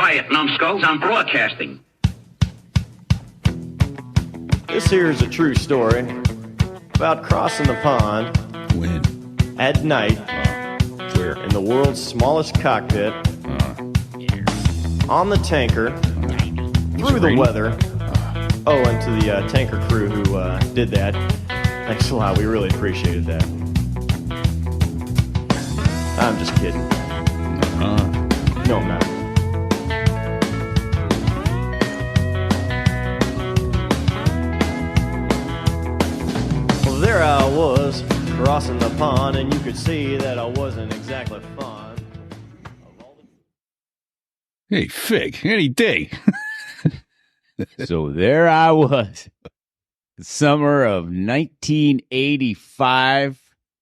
quiet, numbskulls. I'm broadcasting. This here is a true story about crossing the pond. When? At night. Where? In the world's smallest cockpit. On the tanker. Through the weather. Oh, and to the tanker crew who did that. Thanks a lot. We really appreciated that. I'm just kidding. No, I'm not. Well, there I was, crossing the pond, and you could see that I wasn't exactly fond of all the... Hey, Fig, any day. So there I was, the summer of 1985.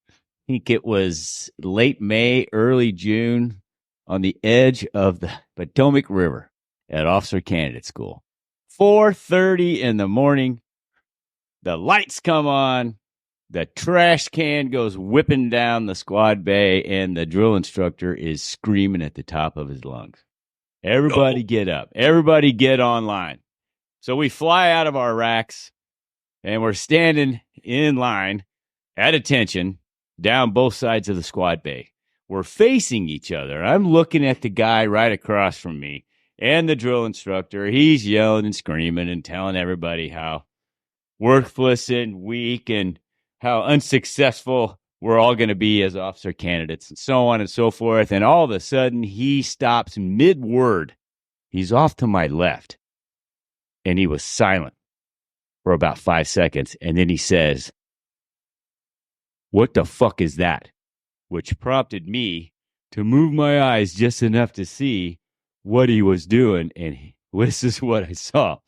I think it was late May, early June, on the edge of the Potomac River at Officer Candidate School. 4:30 in the morning, the lights come on, the trash can goes whipping down the squad bay, and the drill instructor is screaming at the top of his lungs. Everybody get up. Everybody get online. So we fly out of our racks, and we're standing in line at attention down both sides of the squad bay. We're facing each other. I'm looking at the guy right across from me and the drill instructor. He's yelling and screaming and telling everybody how worthless and weak and how unsuccessful we're all going to be as officer candidates and so on and so forth. And all of a sudden, he stops mid-word. He's off to my left. And he was silent for about 5 seconds. And then he says, "What the fuck is that?" Which prompted me to move my eyes just enough to see what he was doing. And this is what I saw.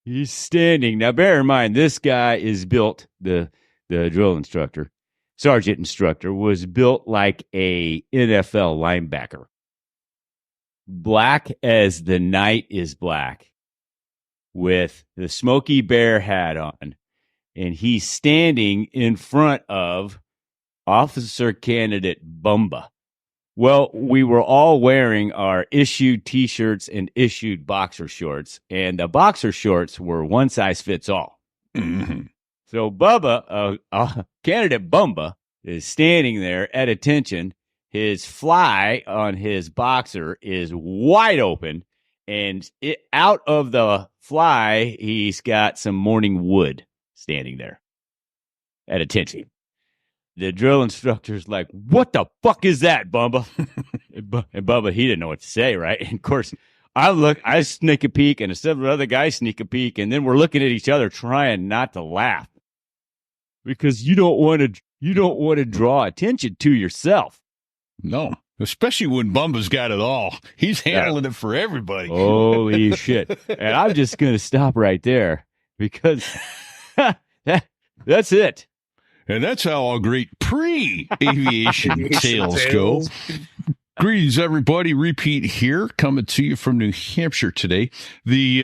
He's standing. Now, bear in mind, this guy is built, the drill instructor, sergeant instructor, was built like a NFL linebacker. Black as the night is black, with the Smokey Bear hat on, and he's standing in front of Officer Candidate Bumba. Well, we were all wearing our issued T-shirts and issued boxer shorts, and the boxer shorts were one size fits all. Mm-hmm. So Bubba, Candidate Bumba, is standing there at attention. His fly on his boxer is wide open, and out of the fly, he's got some morning wood standing there at attention. The drill instructor's like, "What the fuck is that, Bumba?" And Bubba, he didn't know what to say, right? And of course, I sneak a peek, and several other guys sneak a peek, and then we're looking at each other trying not to laugh because you don't want to draw attention to yourself. No, especially when Bumba's got it all. He's handling it for everybody. Holy shit. And I'm just going to stop right there because that's it. And that's how all great pre-aviation tales go. Greetings, everybody. RePete here, coming to you from New Hampshire today. The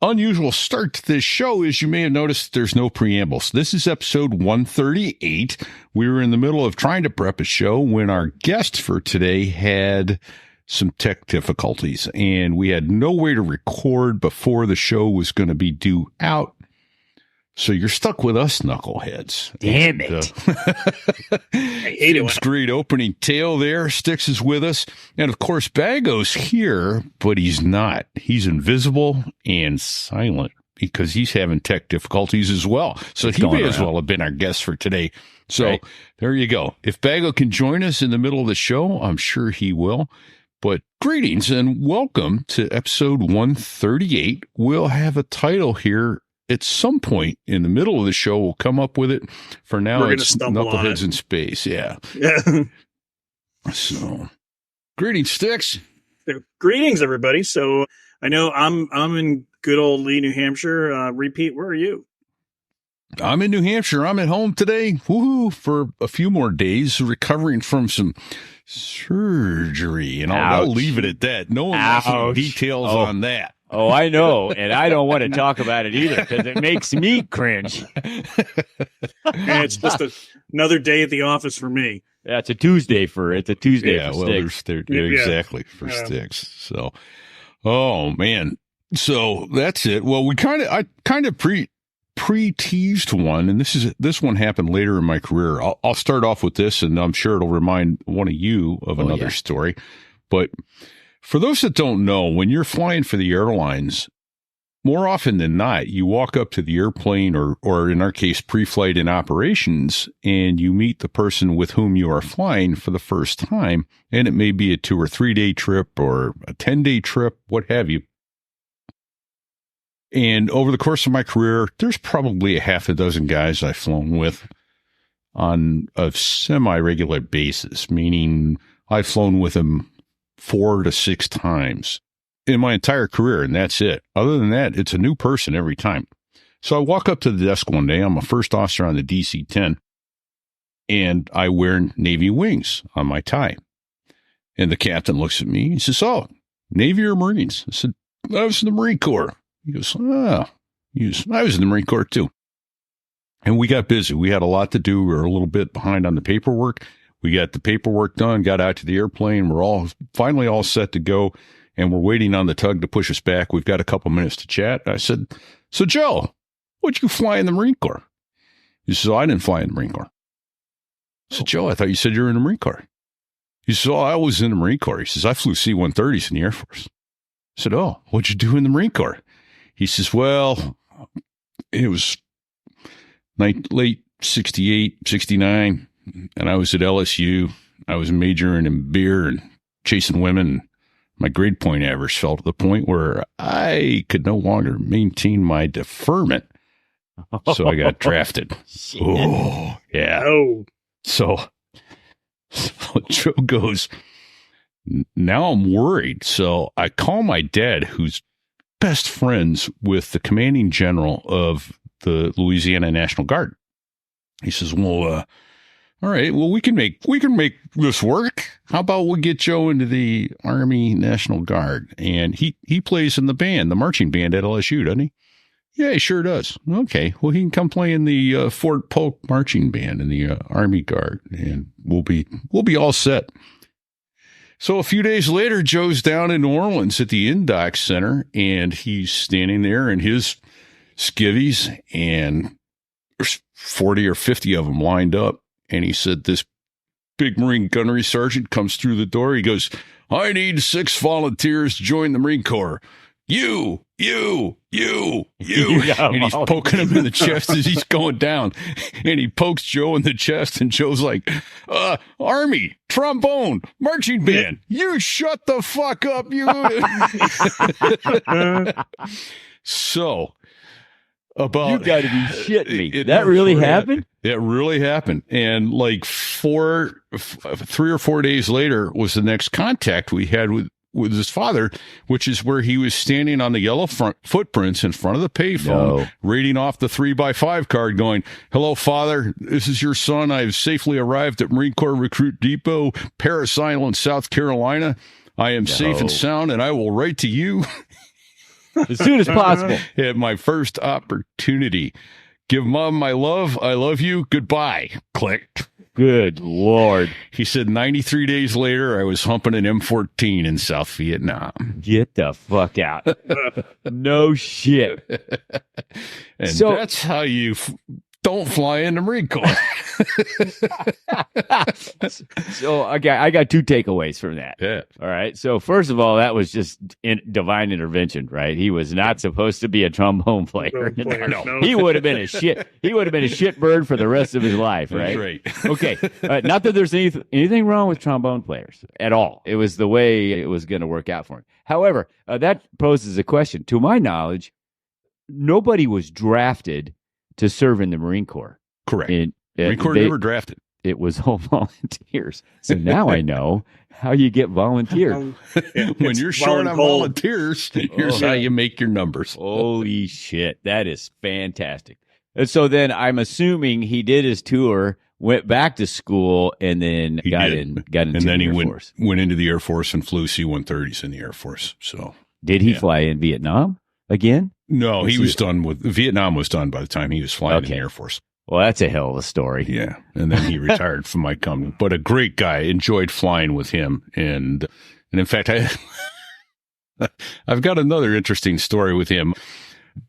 unusual start to this show is you may have noticed there's no preambles. This is episode 138. We were in the middle of trying to prep a show when our guest for today had some tech difficulties, and we had no way to record before the show was going to be due out. So you're stuck with us, knuckleheads. Damn it. I hate it. Great opening tale there. Sticks is with us. And of course, Bago's here, but he's not. He's invisible and silent because he's having tech difficulties as well. So he may as well have been our guest for today. So There you go. If Bago can join us in the middle of the show, I'm sure he will. But greetings and welcome to episode 138. We'll have a title here at some point in the middle of the show. We'll come up with it. For now, it's Knuckleheads in Space. Yeah. So, greetings, Sticks. Greetings, everybody. So, I know I'm in good old Lee, New Hampshire. RePete, where are you? I'm in New Hampshire. I'm at home today. Woohoo! For a few more days, recovering from some surgery, and I'll leave it at that. No one wants any details on that. Oh, I know, and I don't want to talk about it either because it makes me cringe. And it's just another day at the office for me. Yeah, it's a Tuesday for Sticks. Exactly, for Sticks. So, Oh man. So that's it. Well, I kind of pre-teased one, and this one happened later in my career. I'll start off with this, and I'm sure it'll remind one of you of another story. But for those that don't know, when you're flying for the airlines, more often than not, you walk up to the airplane or in our case, pre-flight in operations, and you meet the person with whom you are flying for the first time. And it may be a 2 or 3 day trip or a 10-day trip, what have you. And over the course of my career, there's probably a half a dozen guys I've flown with on a semi-regular basis, meaning I've flown with them 4 to 6 times in my entire career, and that's it. Other than that, it's a new person every time. So I walk up to the desk one day. I'm a first officer on the DC-10, and I wear Navy wings on my tie. And the captain looks at me. He says, "Oh, Navy or Marines?" I said, "I was in the Marine Corps." He goes, "Oh, I was in the Marine Corps too." And we got busy. We had a lot to do. We were a little bit behind on the paperwork. We got the paperwork done, got out to the airplane. We're finally all set to go. And we're waiting on the tug to push us back. We've got a couple minutes to chat. I said, "So, Joe, what'd you fly in the Marine Corps?" He says, "I didn't fly in the Marine Corps." I said, "Joe, I thought you said you were in the Marine Corps." He says, "Oh, I was in the Marine Corps." He says, "I flew C-130s in the Air Force." I said, "Oh, what'd you do in the Marine Corps?" He says, "Well, it was late 68, 69, and I was at LSU. I was majoring in beer and chasing women. My grade point average fell to the point where I could no longer maintain my deferment. So I got drafted." Oh, yeah. Oh, So Joe goes, "Now I'm worried." So I call my dad, who's best friends with the commanding general of the Louisiana National Guard. He says, "Well, all right, well, we can make this work. How about we get Joe into the Army National Guard?" And he plays in the band, the marching band at LSU, doesn't he? "Yeah, he sure does." "Okay, well, he can come play in the Fort Polk marching band in the Army Guard, and we'll be all set." So a few days later, Joe's down in New Orleans at the Indoc Center, and he's standing there in his skivvies, and there's 40 or 50 of them lined up. And he said, this big Marine gunnery sergeant comes through the door. He goes, "I need 6 volunteers to join the Marine Corps. You. And he's poking him in the chest as he's going down. And he pokes Joe in the chest, and Joe's like, "Army, trombone, marching band. You shut the fuck up, you." So, You got to be shitting me. That really happened? It really happened. And like 3 or 4 days later was the next contact we had with his father, which is where he was standing on the yellow footprints in front of the payphone, reading off the 3x5 card going, "Hello, Father. This is your son. I have safely arrived at Marine Corps Recruit Depot, Parris Island, South Carolina. I am safe and sound, and I will write to you as soon as possible at my first opportunity. Give Mom my love. I love you. Goodbye." Click. Good Lord. He said 93 days later, I was humping an M14 in South Vietnam. Get the fuck out. No shit. And that's how you don't fly in the Marine Corps. So I got 2 takeaways from that. Yeah. All right. So first of all, that was just divine intervention, right? He was not supposed to be a trombone player. No. He would have been a shit. He would have been a shit bird for the rest of his life, right? Right. Okay. Not that there's anything wrong with trombone players at all. It was the way it was going to work out for him. However, that poses a question. To my knowledge, nobody was drafted to serve in the Marine Corps. Correct. Marine Corps never drafted. It was all volunteers. So now I know how you get volunteered. When you're short on volunteers, here's how you make your numbers. Holy shit. That is fantastic. And so then I'm assuming he did his tour, went back to school, and then got into the Air Force. Went into the Air Force and flew C-130s in the Air Force. So did he fly in Vietnam again? No, he was done with Vietnam was done by the time he was flying in the Air Force. Well, that's a hell of a story. Yeah. And then he retired from my company. But a great guy. Enjoyed flying with him. And in fact, I've got another interesting story with him.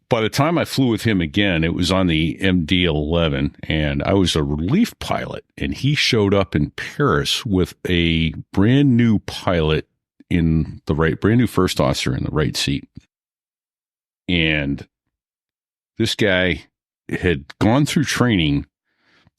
By the time I flew with him again, it was on the MD-11, and I was a relief pilot, and he showed up in Paris with a brand new pilot brand new first officer in the right seat. And this guy had gone through training,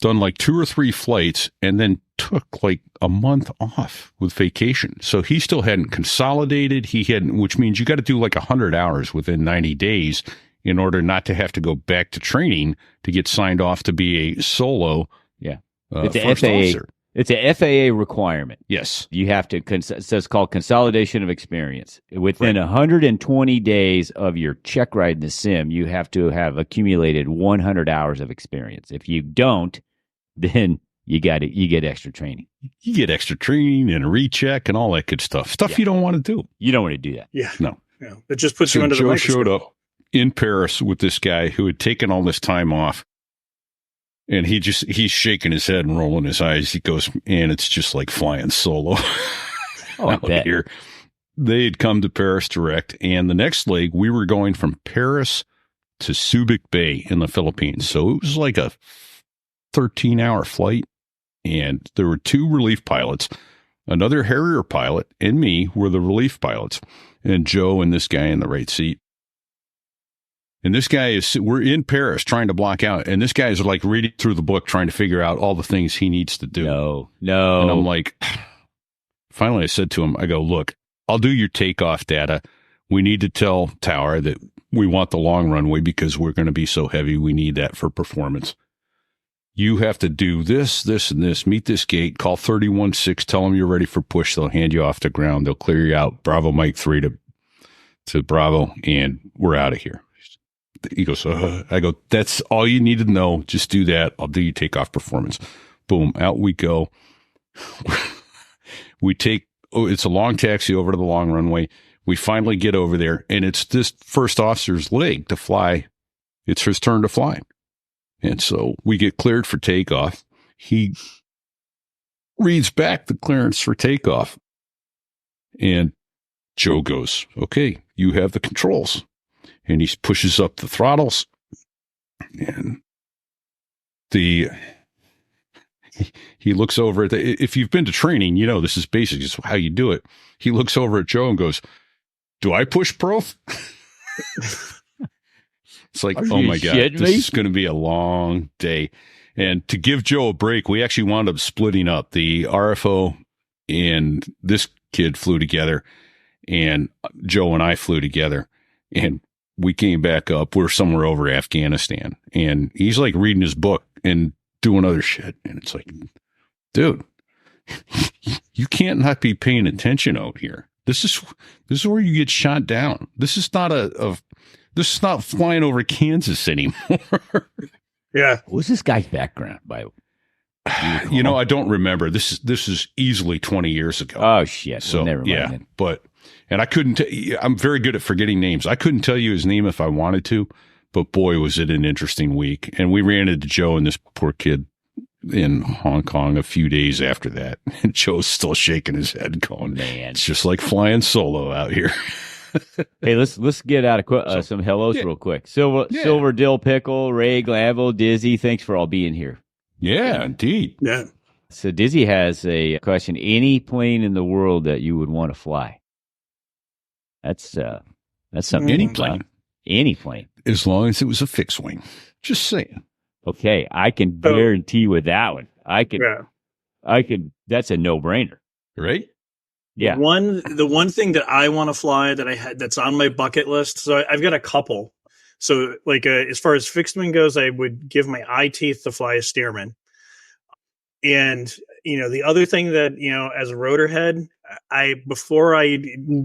done like 2 or 3 flights, and then took like a month off with vacation. So he still hadn't consolidated. Which means you got to do like 100 hours within 90 days in order not to have to go back to training to get signed off to be a solo. Yeah. It's a first FAA. officer. It's a FAA requirement. Yes. You have to, it's called consolidation of experience. Within 120 days of your check ride in the sim, you have to have accumulated 100 hours of experience. If you don't, then you get extra training. You get extra training and a recheck and all that good stuff. Stuff you don't want to do. You don't want to do that. Yeah. No. Yeah. It just puts you So under the Joe microscope. showed up in Paris with this guy who had taken all this time off. And he's shaking his head and rolling his eyes. He goes, and it's just like flying solo Oh, I out bet. here. They had come to Paris direct. And the next leg, we were going from Paris to Subic Bay in the Philippines. So it was like a 13-hour flight. And there were 2 relief pilots. Another Harrier pilot and me were the relief pilots. And Joe and this guy in the right seat. And this guy we're in Paris trying to block out. And this guy is like reading through the book, trying to figure out all the things he needs to do. No. And I'm like, finally I said to him, I go, look, I'll do your takeoff data. We need to tell Tower that we want the long runway because we're going to be so heavy. We need that for performance. You have to do this, this, and this. Meet this gate. Call 316. Tell them you're ready for push. They'll hand you off the ground. They'll clear you out. Bravo Mike 3 to Bravo, and we're out of here. He goes, I go, that's all you need to know. Just do that. I'll do your takeoff performance. Boom. Out we go. It's a long taxi over to the long runway. We finally get over there, and it's this first officer's leg to fly. It's his turn to fly. And so we get cleared for takeoff. He reads back the clearance for takeoff. And Joe goes, okay, you have the controls. And he pushes up the throttles. And he looks over at if you've been to training, you know this is basic. It's how you do it. He looks over at Joe and goes, do I push prof? It's like, oh my God, this is going to be a long day. And to give Joe a break, we actually wound up splitting up. The RFO and this kid flew together, and Joe and I flew together. And we came back up. We're somewhere over Afghanistan. And he's like reading his book and doing other shit. And it's like, dude, you can't not be paying attention out here. This is where you get shot down. This is not this is not flying over Kansas anymore. Yeah. What's this guy's background, by the way? I don't remember. This is easily 20 years ago. Oh shit. So well, never mind yeah, then. and I couldn't. I'm very good at forgetting names. I couldn't tell you his name if I wanted to, but boy, was it an interesting week. And we ran into Joe and this poor kid in Hong Kong a few days after that. And Joe's still shaking his head, going, Man. it's just like flying solo out here. Hey, let's get out of some hellos real quick. Silver Dill Pickle, Ray Glanville, Dizzy. Thanks for all being here. Yeah, indeed. Yeah. So Dizzy has a question. Any plane in the world that you would want to fly? That's something. Any plane. Any plane. As long as it was a fixed wing. Just saying. Okay, I can guarantee with that one. I could. That's a no-brainer, right? Yeah. The one thing that I want to fly that's on my bucket list. So I've got a couple. So like as far as fixed wing goes, I would give my eye teeth to fly a Stearman. And the other thing that as a rotor head, before I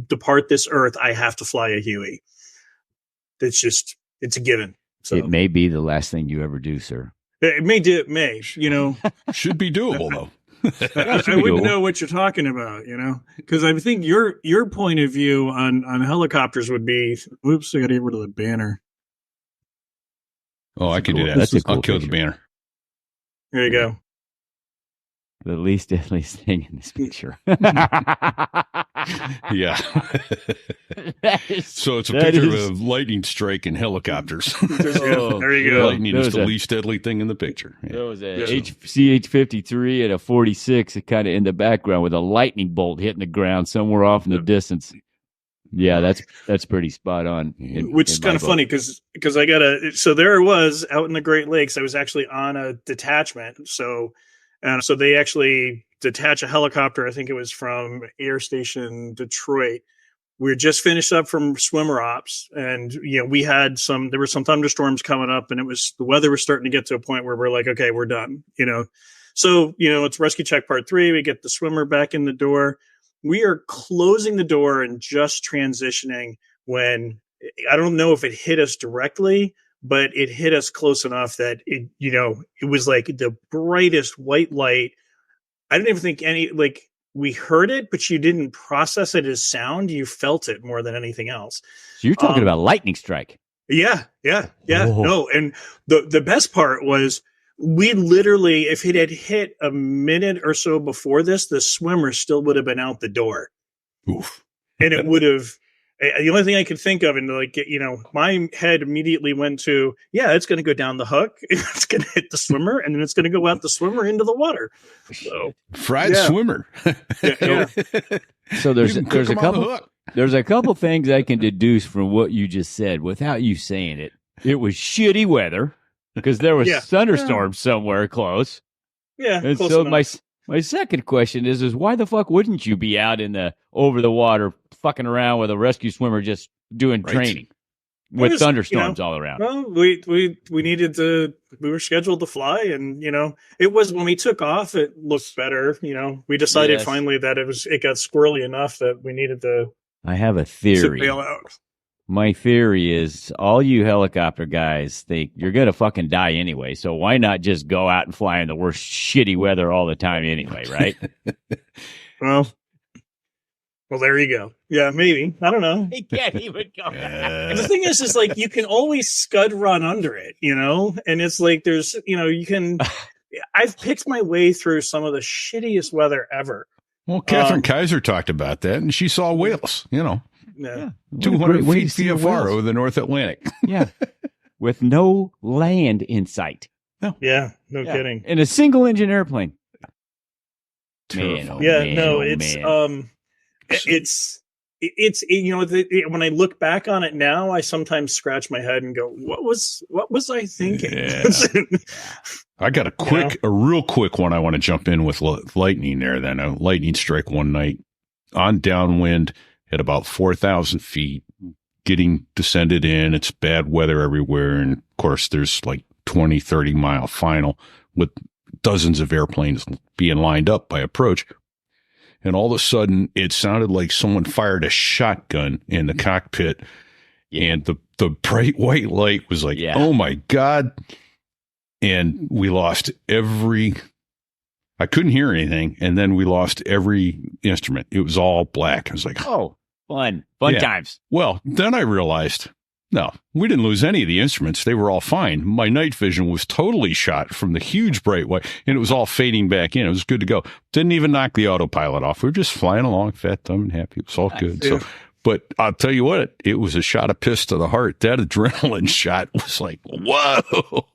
depart this earth, I have to fly a Huey. It's a given. So It may be the last thing you ever do, sir. it may. Should be doable though. I wouldn't know what you're talking about, because I think your point of view on helicopters would be, oops, I got to get rid of the banner. Oh, I can do that. That's a cool I'll kill the picture. banner. There you go. The least deadly thing in this picture. Yeah. So it's a that picture is- of lightning strike and helicopters. Oh, There you go. Lightning is There's the a- least deadly thing in the picture. Yeah. There was a Yeah. CH-53 and a 46 kind of in the background with a lightning bolt hitting the ground somewhere off in the distance. Yeah, that's pretty spot on. Which is kind of funny because so there I was out in the Great Lakes. I was actually on a detachment. So they actually detach a helicopter. I think it was from Air Station Detroit. We were just finished up from swimmer ops, and there were some thunderstorms coming up, and the weather was starting to get to a point where we're like, okay, we're done. So it's rescue check part 3. We get the swimmer back in the door. We are closing the door and just transitioning when I don't know if it hit us directly, but it hit us close enough that it was like the brightest white light. I didn't even think we heard it, but you didn't process it as sound. You felt it more than anything else. So you're talking about lightning strike. Yeah. Whoa. No. And the best part was we literally, if it had hit a minute or so before this, the swimmer still would have been out the door. Oof. And it would have, the only thing I could think of, and my head immediately went to, it's going to go down the hook. It's going to hit the swimmer, and then it's going to go out the swimmer into the water. So Fried swimmer. yeah. So there's You can cook a 'em on the couple hook. there's a couple things I can deduce from what you just said without you saying it. It was shitty weather because there was Yeah. thunderstorms somewhere close. Yeah. And close so enough. my second question is why the fuck wouldn't you be out in the over the water fucking around with a rescue swimmer just doing Right. training with Just, thunderstorms all around? Well, we needed to. We were scheduled to fly, and it was when we took off. It looked better. We decided Yes. finally that it got squirrely enough that we needed to I have a theory. bail out. My theory is all you helicopter guys think you're going to fucking die anyway. So why not just go out and fly in the worst shitty weather all the time anyway, right? Well, there you go. Yeah, maybe. I don't know. He can't even go. And the thing is like you can always scud run under it, and it's like there's, you can. I've picked my way through some of the shittiest weather ever. Well, Catherine Kaiser talked about that, and she saw whales, Yeah. 200 way to feet see the VFR whales. over the North Atlantic. Yeah. With no land in sight. Yeah. No Yeah. kidding. In a single engine airplane. Man, Terrifying. oh, Yeah. man, No, oh, it's man. when I look back on it now, I sometimes scratch my head and go, what was I thinking? Yeah. I got a real quick one I want to jump in with lightning there then. A lightning strike one night on downwind at about 4,000 feet, getting descended in. It's bad weather everywhere. And of course, there's like 20, 30 mile final with dozens of airplanes being lined up by approach. And all of a sudden, it sounded like someone fired a shotgun in the cockpit. And the bright white light was like, oh my God. And we lost I couldn't hear anything. And then we lost every instrument. It was all black. I was like, Oh, fun Yeah. times. well, then I realized, no, we didn't lose any of the instruments. They were all fine. My night vision was totally shot from the huge bright white, and it was all fading back in. It was good to go. Didn't even knock the autopilot off. We were just flying along, fat, dumb, and happy. It was all good. Yeah. So, but I'll tell you what, it was a shot of piss to the heart. That adrenaline shot was like, whoa.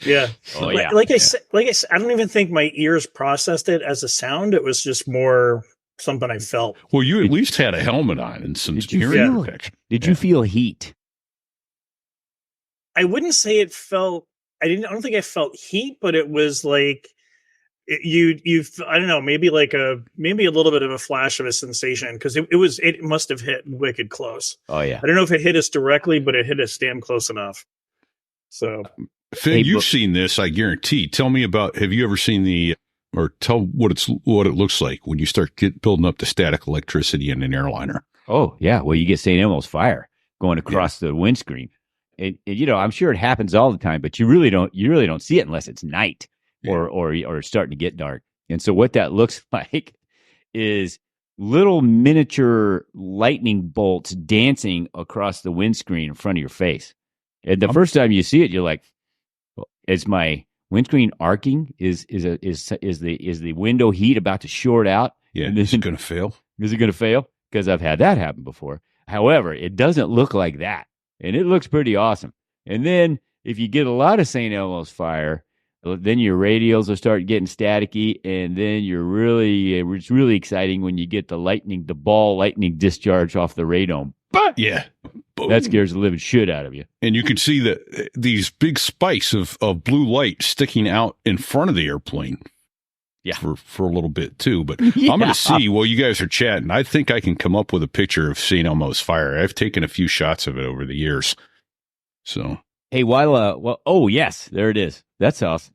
Yeah. Oh, yeah. Like I said, I don't even think my ears processed it as a sound. It was just more something I felt. Well, you at least had a helmet on and some Did you hearing feel- protection. Did you feel heat? I wouldn't say it felt. I don't think I felt heat, but it was like I don't know, maybe a little bit of a flash of a sensation because it must have hit wicked close. Oh, yeah. I don't know if it hit us directly, but it hit us damn close enough. So Finn, Hey, you've seen this, I guarantee. Tell me have you ever seen or tell what it looks like when you start building up the static electricity in an airliner? Oh, yeah. Well, you get St. Elmo's fire going across the windscreen. I'm sure it happens all the time, but you really don't see it unless it's night or it's starting to get dark. And so what that looks like is little miniature lightning bolts dancing across the windscreen in front of your face. And the first time you see it, you're like, is my windscreen arcing? Is the window heat about to short out? Yeah, And is it then- going to fail? Is it going to fail? because I've had that happen before. However, it doesn't look like that, and it looks pretty awesome. And then if you get a lot of St. Elmo's fire, then your radials will start getting staticky, and then it's really exciting when you get the ball lightning discharge off the radome. But Yeah. Boom. that scares the living shit out of you. And you can see these big spikes of blue light sticking out in front of the airplane. Yeah. For a little bit too. But Yeah. I'm going to see while you guys are chatting. I think I can come up with a picture of St. Elmo's fire. I've taken a few shots of it over the years. So. Hey, oh yes, there it is. That's awesome.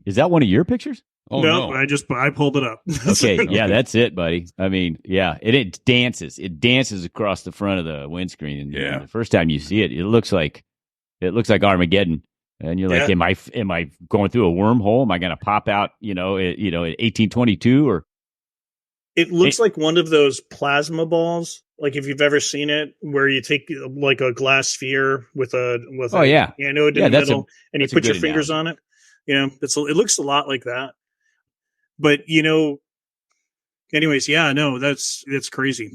Is that one of your pictures? Oh, no, no. I pulled it up. Okay, yeah, that's it, buddy. I mean, yeah, it dances. It dances across the front of the windscreen. And Yeah. the first time you see it, it looks like Armageddon. And you're like, am I going through a wormhole? Am I going to pop out, at 1822 or? It looks like one of those plasma balls, like if you've ever seen it, where you take like a glass sphere with a anode in the middle, and you put your fingers on it. It looks a lot like that. But anyways, that's crazy.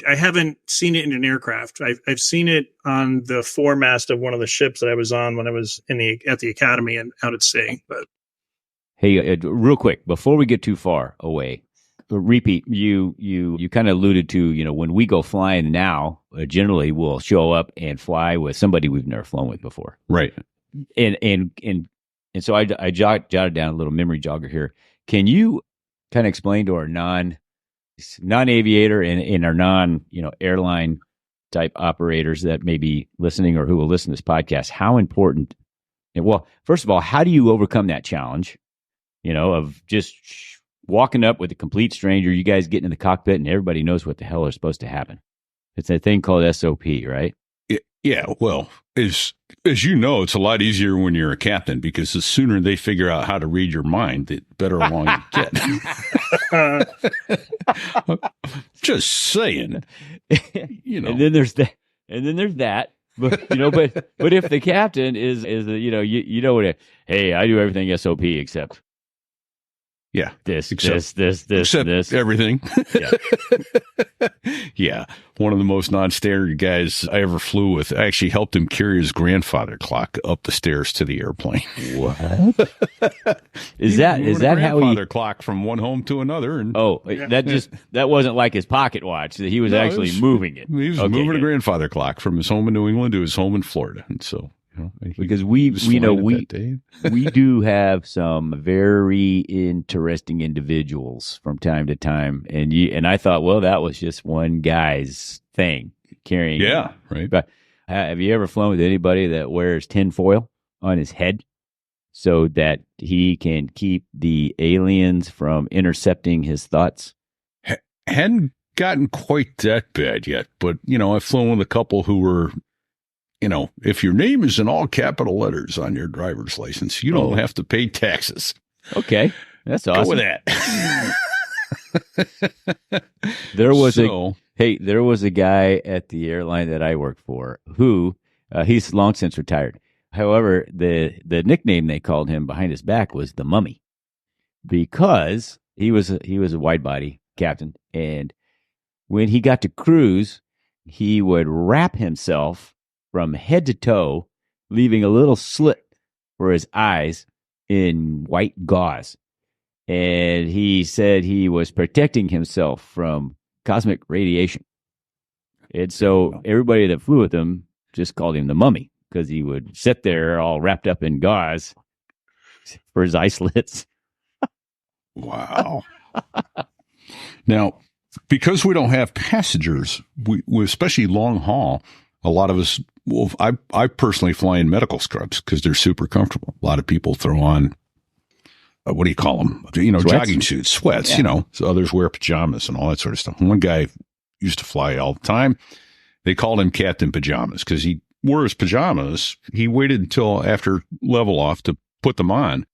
I haven't seen it in an aircraft. I've seen it on the foremast of one of the ships that I was on when I was at the academy and out at sea. But hey, real quick before we get too far away. RePete, you kind of alluded to, when we go flying now, generally we'll show up and fly with somebody we've never flown with before. Right. And so I jotted down a little memory jogger here. Can you kind of explain to our non-aviator and our airline type operators that may be listening or who will listen to this podcast, how important, first of all, how do you overcome that challenge, of just walking up with a complete stranger, you guys get in the cockpit and everybody knows what the hell is supposed to happen. It's a thing called SOP, right? Yeah. Well, as you know, it's a lot easier when you're a captain because the sooner they figure out how to read your mind, the better along you get. Just saying. And then there's that. But but if the captain is hey, I do everything SOP except this, everything. Yeah. Yeah. One of the most non-standard guys I ever flew with. I actually helped him carry his grandfather clock up the stairs to the airplane. What? Is that how he grandfather clock from one home to another? And that wasn't like his pocket watch. He was actually moving it. He was moving a grandfather clock from his home in New England to his home in Florida, and so. Because we do have some very interesting individuals from time to time, and I thought, well, that was just one guy's thing carrying. Yeah, right. But have you ever flown with anybody that wears tinfoil on his head so that he can keep the aliens from intercepting his thoughts? Hadn't gotten quite that bad yet, but I've flown with a couple who were. If your name is in all capital letters on your driver's license, you don't have to pay taxes. Okay. That's awesome. Go with that. There was a guy at the airline that I worked for who, he's long since retired. However, the nickname they called him behind his back was the Mummy because he was a wide body captain. And when he got to cruise, he would wrap himself from head to toe, leaving a little slit for his eyes in white gauze. And he said he was protecting himself from cosmic radiation. And so everybody that flew with him just called him the Mummy because he would sit there all wrapped up in gauze for his eye slits. Wow. Now, because we don't have passengers, we especially long haul, a lot of us, I personally fly in medical scrubs because they're super comfortable. A lot of people throw on, what do you call them? Sweats? Jogging suits, sweats, so others wear pajamas and all that sort of stuff. One guy used to fly all the time. They called him Captain Pajamas because he wore his pajamas. He waited until after level off to put them on.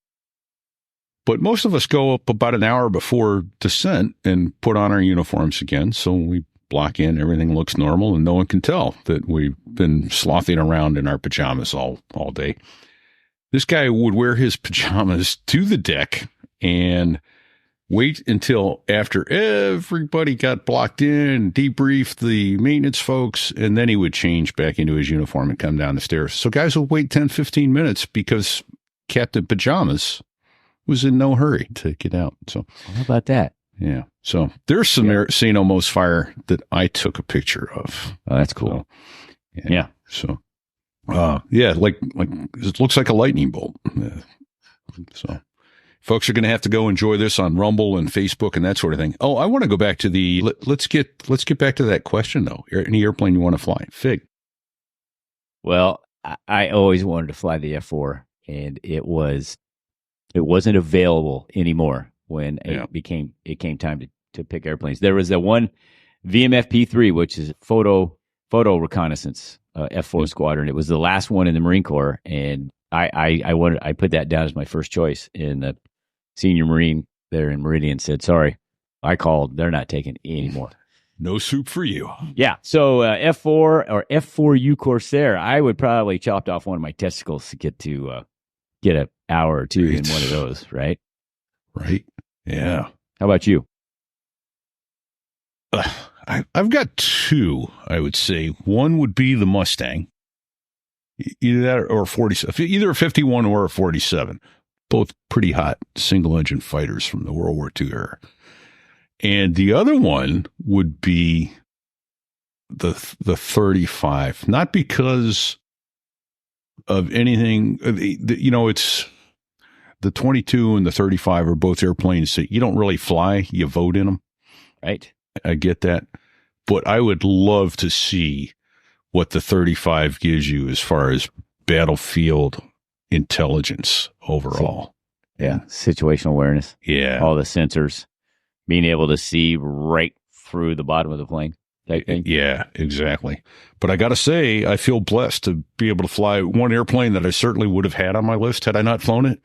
But most of us go up about an hour before descent and put on our uniforms again. So we block in, everything looks normal, and no one can tell that we've been slothing around in our pajamas all day. This guy would wear his pajamas to the deck and wait until after everybody got blocked in, debrief the maintenance folks, and then he would change back into his uniform and come down the stairs. So guys would wait 10, 15 minutes because Captain Pajamas was in no hurry to get out. So How about that? yeah. So there's some St. Elmo's fire that I took a picture of. Oh, that's cool. So, Yeah. So, like it looks like a lightning bolt. So folks are going to have to go enjoy this on Rumble and Facebook and that sort of thing. Oh, I want to go back to let's get back to that question though. Any airplane you want to fly? Fig. Well, I always wanted to fly the F4, and it wasn't available anymore when it came time to pick airplanes. There was a one VMFP3, which is photo reconnaissance F4 squadron. It was the last one in the Marine Corps, and I put that down as my first choice. In the senior Marine there in Meridian said, "Sorry, I called. They're not taking any more." No soup for you. Yeah. So F4 or F4U Corsair, I would probably chopped off one of my testicles to get an hour or two in one of those, right? Right. Yeah. How about you? I've got two, I would say. One would be the Mustang. Either that or 47, either a 51 or a 47. Both pretty hot single-engine fighters from the World War II era. And the other one would be the 35. Not because of anything, it's the 22 and the 35 are both airplanes that you don't really fly, you vote in them. Right. I get that. But I would love to see what the 35 gives you as far as battlefield intelligence overall. Yeah. Situational awareness. Yeah. All the sensors, being able to see right through the bottom of the plane. Type thing. Yeah, exactly. But I got to say, I feel blessed to be able to fly one airplane that I certainly would have had on my list had I not flown it.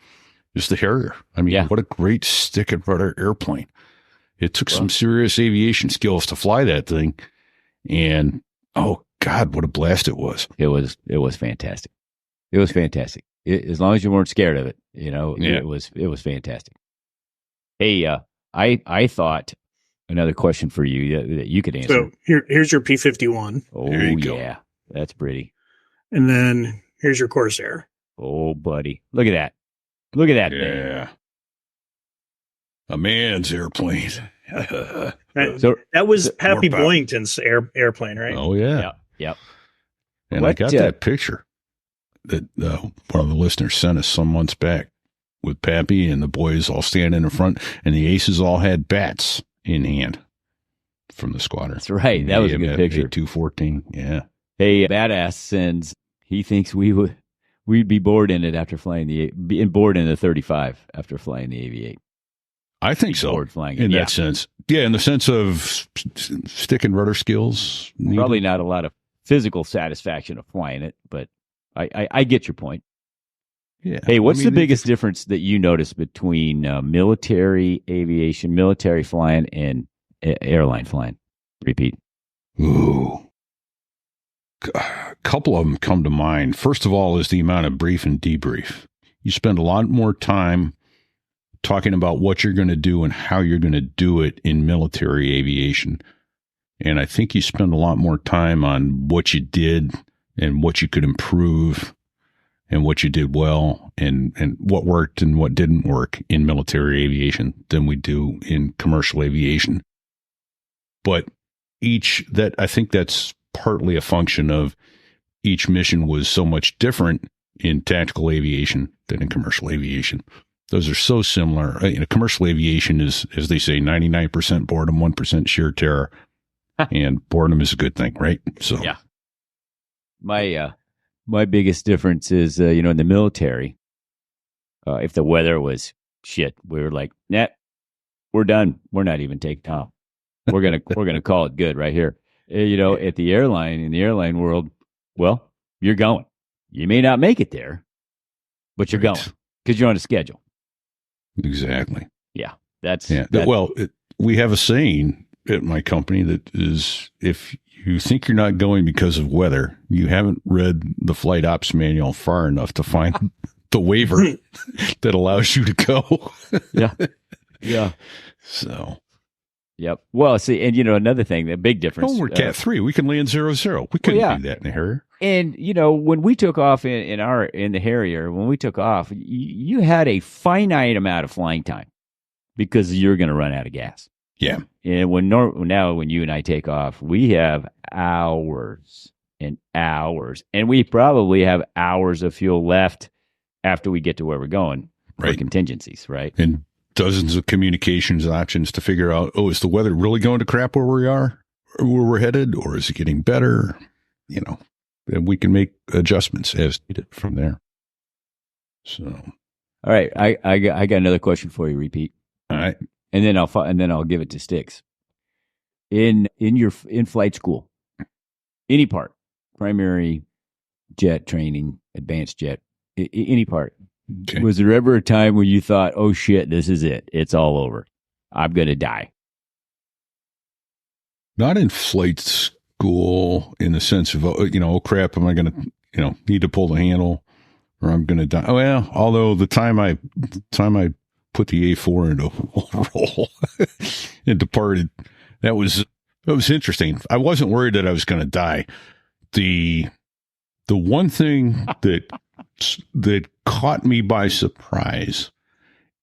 Is the Harrier. I mean, what a great stick and rudder airplane. It took some serious aviation skills to fly that thing. And, oh, God, what a blast it was. It was fantastic. It was fantastic. As long as you weren't scared of it, it was fantastic. Hey, I thought another question for you that you could answer. So here's your P-51. Oh, yeah. That's pretty. And then here's your Corsair. Oh, buddy. Look at that. Look at that thing. Yeah. A man's airplane. That was Pappy Boyington's airplane, right? Oh, yeah. Yep. And I got that picture that one of the listeners sent us some months back with Pappy and the boys all standing in front, and the aces all had bats in hand from the squadron. That's right. That was a good picture. 214. Yeah. Hey, Badass sends, he thinks we'd be bored in it after flying bored in the 35 after flying the AV-8. I think so. Bored flying in that sense. Yeah, in the sense of stick and rudder skills. Probably not a lot of physical satisfaction of flying it, but I get your point. Yeah. Hey, what's the biggest difference that you notice between military aviation, military flying, and airline flying? RePete. Ooh. A couple of them come to mind. First of all is the amount of brief and debrief. You spend a lot more time talking about what you're going to do and how you're going to do it in military aviation. And I think you spend a lot more time on what you did and what you could improve and what you did well and what worked and what didn't work in military aviation than we do in commercial aviation. But I think that's partly a function of each mission was so much different in tactical aviation than in commercial aviation. Those are so similar. Commercial aviation is, as they say, 99% boredom, 1% sheer terror. And boredom is a good thing, right? So, yeah. My biggest difference is, in the military, if the weather was shit, we were like, nah, we're done. We're not even taking off. We're gonna call it good right here. At the in the airline world, well, you're going. You may not make it there, but you're going because you're on a schedule. Exactly. Yeah. We have a saying at my company that is, if you think you're not going because of weather, you haven't read the flight ops manual far enough to find the waiver that allows you to go. Yeah. Yeah. So. Yep. Well, see, and another thing, the big difference. Oh, we're Cat 3. We can land 0-0. We couldn't do that in a Harrier. And when we took off in the Harrier, when we took off, you had a finite amount of flying time because you're going to run out of gas. Yeah. And now when you and I take off, we have hours and hours, and we probably have hours of fuel left after we get to where we're going for contingencies, right? And dozens of communications options to figure out, is the weather really going to crap where we are, or where we're headed, or is it getting better? And we can make adjustments as needed from there. So, all right, I got another question for you, RePete. All right, and then I'll give it to Sticks. In flight school, any part, primary jet training, advanced jet, any part. Okay. Was there ever a time where you thought, "Oh shit, this is it. It's all over. I'm going to die"? Not in flight school in the sense of, oh crap, am I going to, need to pull the handle or I'm going to die? Oh, yeah. Although the time I put the A4 into roll and departed, that was interesting. I wasn't worried that I was going to die. The one thing that caught me by surprise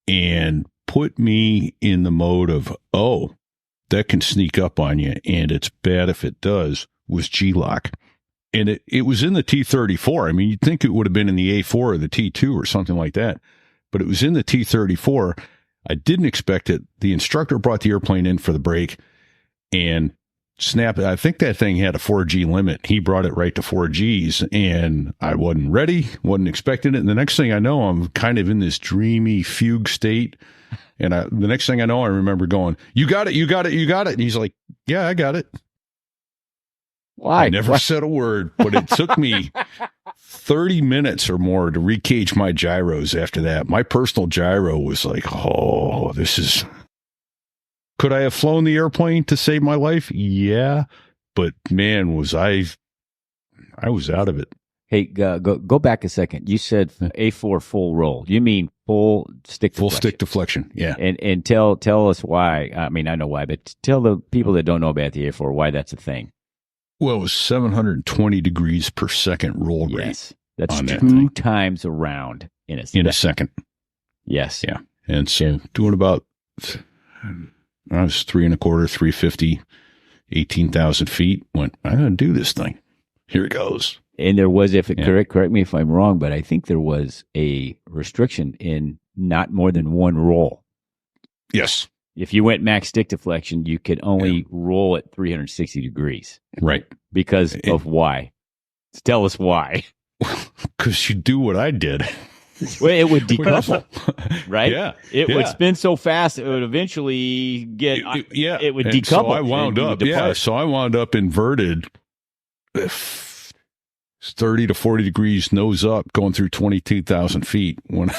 and put me in the mode of, that can sneak up on you, and it's bad if it does, was G-Lock. And it was in the T-34. I mean, you'd think it would have been in the A4 or the T2 or something like that, but it was in the T-34. I didn't expect it. The instructor brought the airplane in for the break and snapped it. I think that thing had a 4G limit. He brought it right to 4Gs, and I wasn't ready, wasn't expecting it. And the next thing I know, I'm kind of in this dreamy fugue state. And the next thing I know, I remember going, "You got it, you got it, you got it." And he's like, "Yeah, I got it." Why? I never said a word, but it took me 30 minutes or more to recage my gyros after that. My personal gyro was like, this is... Could I have flown the airplane to save my life? Yeah. But man, I was out of it. Hey, go back a second. You said A4 full roll. You mean full stick deflection? Full stick deflection, yeah. And tell us why. I mean, I know why, but tell the people that don't know about the A4 why that's a thing. Well, it was 720 degrees per second roll rate. Yes, that's 2 times around in a second. Yes. Yeah. And so doing about, I was 3.25, 350, 18,000 feet. Went, I'm going to do this thing. Here it goes. And there was, correct me if I'm wrong, but I think there was a restriction in not more than one roll. Yes. If you went max stick deflection, you could only roll at 360 degrees. Right. Because of why? Tell us why. Because you do what I did. Well, it would decouple, right? Yeah. It would spin so fast, it would eventually get, it would decouple. So I wound up, so I wound up inverted 30 to 40 degrees nose up going through 22,000 feet when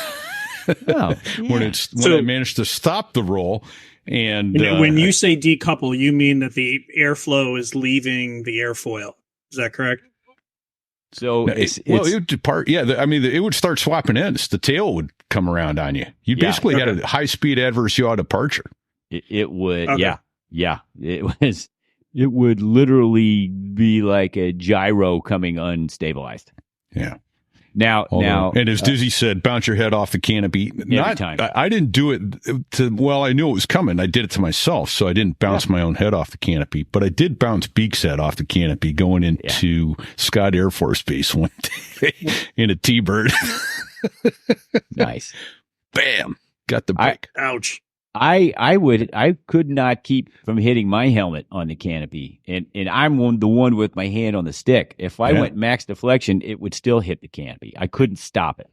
I managed to stop the roll. And when you say decouple, you mean that the airflow is leaving the airfoil. Is that correct? So it would depart. Yeah. It would start swapping ends. The tail would come around on you. You basically had a high speed adverse yaw departure. It would. Okay. Yeah. It would literally be like a gyro coming unstabilized. Yeah. Now, and as Dizzy said, bounce your head off the canopy. Every time. I didn't do it I knew it was coming. I did it to myself, so I didn't bounce my own head off the canopy, but I did bounce Beak's head off the canopy going into Scott Air Force Base one day in a T-Bird. Nice. Bam. Got the break. Ouch. I could not keep from hitting my helmet on the canopy, and I'm the one with my hand on the stick. If I went max deflection, it would still hit the canopy. I couldn't stop it.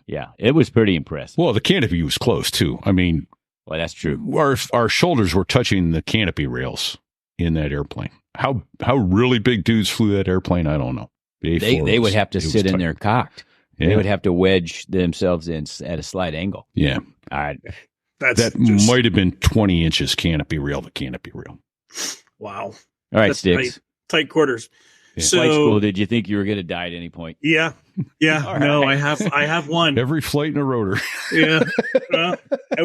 Yeah, it was pretty impressive. Well, the canopy was close too. I mean, well, that's true. Our shoulders were touching the canopy rails in that airplane. How really big dudes flew that airplane? I don't know. They would have to sit in there cocked. Yeah. They would have to wedge themselves in at a slight angle. Yeah. That might have been 20 inches canopy rail to canopy rail. Wow. All right, Sticks. Tight quarters. So, flight school, did you think you were going to die at any point? Yeah. All No, right. I have one. Every flight in a rotor. Yeah. Well, it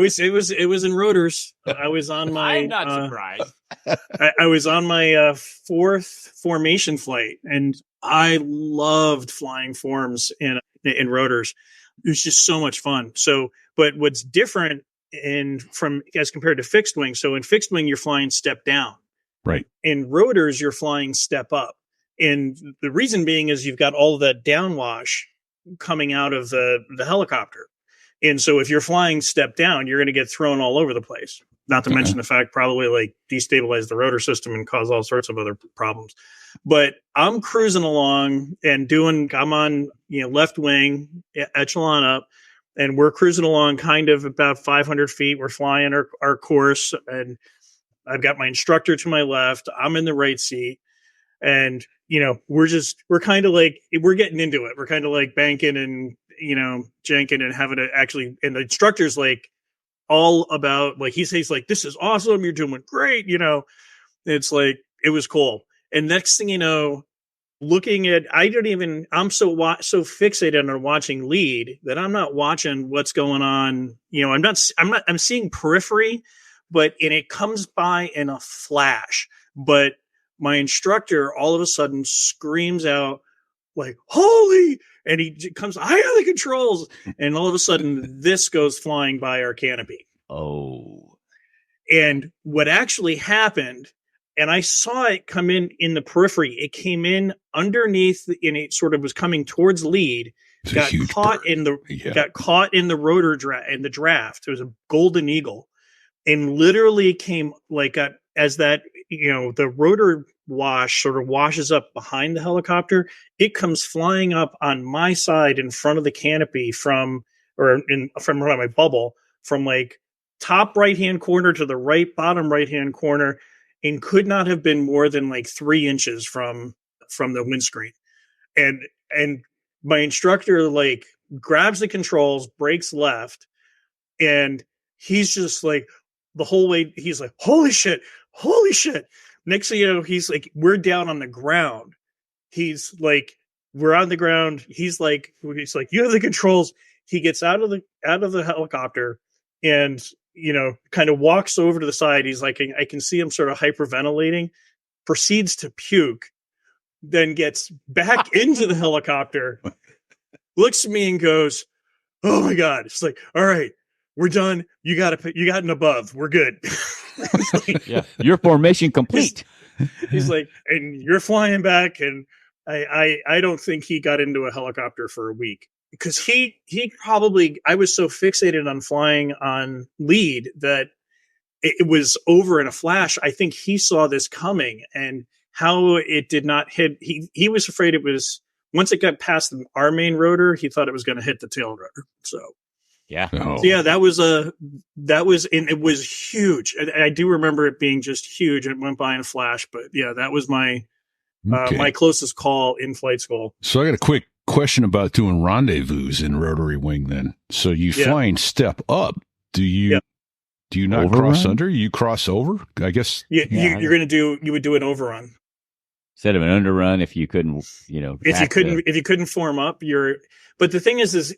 was in rotors. I was on my I'm not surprised. I was on my fourth formation flight, and I loved flying forms in rotors. It was just so much fun. So, but what's different from as compared to fixed wing? So in fixed wing, you're flying step down. Right. In rotors, you're flying step up. And the reason being is you've got all of that downwash coming out of the helicopter. And so if you're flying step down, you're going to get thrown all over the place. Not to mention the fact probably like destabilize the rotor system and cause all sorts of other problems. But I'm cruising along and I'm on, left wing, echelon up, and we're cruising along kind of about 500 feet. We're flying our course, and I've got my instructor to my left. I'm in the right seat. And, we're kind of like, we're getting into it. We're kind of like banking and, janking and having to actually, and the instructor's like all about, like, he says like, this is awesome. You're doing great. It's like, it was cool. And next thing you know, I'm so fixated on watching lead that I'm not watching what's going on. I'm seeing periphery, and it comes by in a flash. But my instructor all of a sudden screams out like, holy, and he comes, I have the controls. And all of a sudden this goes flying by our canopy. Oh. And what actually happened, and I saw it come in the periphery. It came in underneath, and it sort of was coming towards lead. Got caught in the rotor in the draft. It was a golden eagle, and literally came like as that the rotor wash sort of washes up behind the helicopter. It comes flying up on my side in front of the canopy from my bubble, from like top right hand corner to the bottom right hand corner. And could not have been more than like 3 inches from the windscreen. And my instructor like grabs the controls, brakes left, and he's just like the whole way, he's like, holy shit. Next thing you know, he's like, we're down on the ground. He's like, we're on the ground. He's like, you have the controls. He gets out of the helicopter and kind of walks over to the side. He's like, I can see him sort of hyperventilating, proceeds to puke, then gets back into the helicopter, looks at me and goes, oh my God. It's like, all right, we're done. You got an above. We're good. Like, yeah. Your formation complete. He's like, and you're flying back. And I don't think he got into a helicopter for a week. Because he probably, I was so fixated on flying on lead that it was over in a flash. I think he saw this coming, and how it did not hit. He was afraid it was, once it got past our main rotor, he thought it was going to hit the tail rotor. So yeah, oh. So yeah, and it was huge. I do remember it being just huge. It went by in a flash, but yeah, that was my closest call in flight school. So I got a quick question about doing rendezvous in rotary wing then. So you flying step up, do you not overrun? Cross under? You cross over? I guess. You would do an overrun. Instead of an underrun, if you couldn't, if you couldn't form up, but the thing is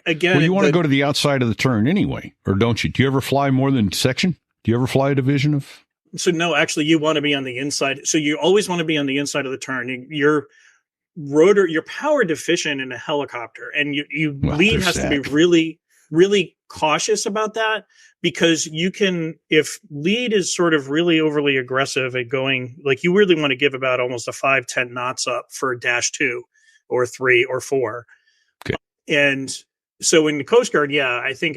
again. Well, you want to go to the outside of the turn anyway, or don't you? Do you ever fly more than section? Do you ever fly a division of? So no, actually you want to be on the inside. So you always want to be on the inside of the turn. You're power deficient in a helicopter, and lead has to be really, really cautious about that, because if lead is sort of really overly aggressive at going, like, you really want to give about almost a 5-10 knots up for -2 or 3 or 4. Okay. And so in the Coast Guard, I think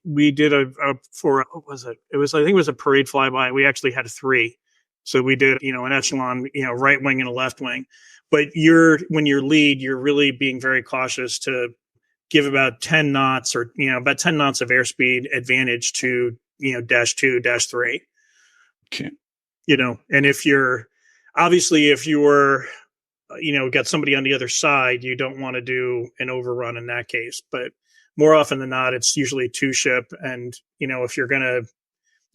we did what was it? I think it was a parade flyby. We actually had 3. So we did, an echelon, right wing and a left wing. But when you're lead, you're really being very cautious to give about 10 knots or, about 10 knots of airspeed advantage to, -2, -3. Okay. And if you're got somebody on the other side, you don't want to do an overrun in that case. But more often than not, it's usually 2 ship. And, if you're going to,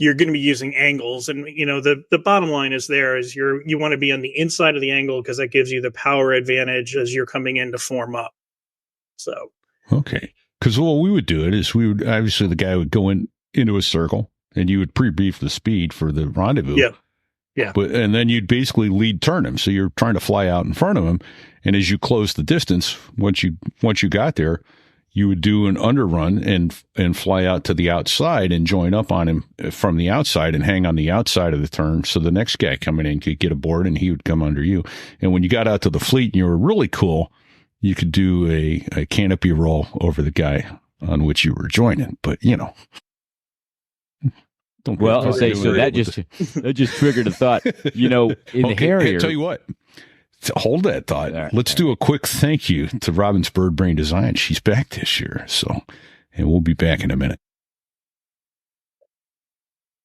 you're going to be using angles. And, the bottom line is you want to be on the inside of the angle because that gives you the power advantage as you're coming in to form up. So. Okay. Because we would do it is obviously the guy would go into a circle and you would pre-brief the speed for the rendezvous. Yeah. Yeah. And then you'd basically lead turn him. So you're trying to fly out in front of him. And as you close the distance, once you got there, you would do an underrun and fly out to the outside and join up on him from the outside and hang on the outside of the turn. So the next guy coming in could get aboard and he would come under you. And when you got out to the fleet and you were really cool, you could do a canopy roll over the guy on which you were joining. But, Well, I'll say, so that just triggered a thought, in the Harrier. Tell you what, hold that thought. Right, Let's do a quick thank you to Robin's Bird Brain Design. She's back this year. And we'll be back in a minute.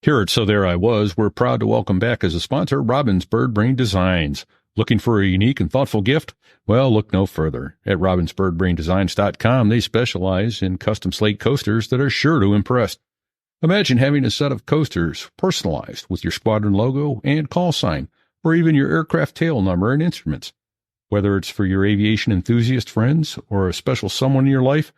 Here at So There I Was, we're proud to welcome back as a sponsor, Robin's Bird Brain Designs. Looking for a unique and thoughtful gift? Well, look no further. At robinsbirdbraindesigns.com, they specialize in custom slate coasters that are sure to impress. Imagine having a set of coasters personalized with your squadron logo and call sign, or even your aircraft tail number and instruments. Whether it's for your aviation enthusiast friends or a special someone in your life,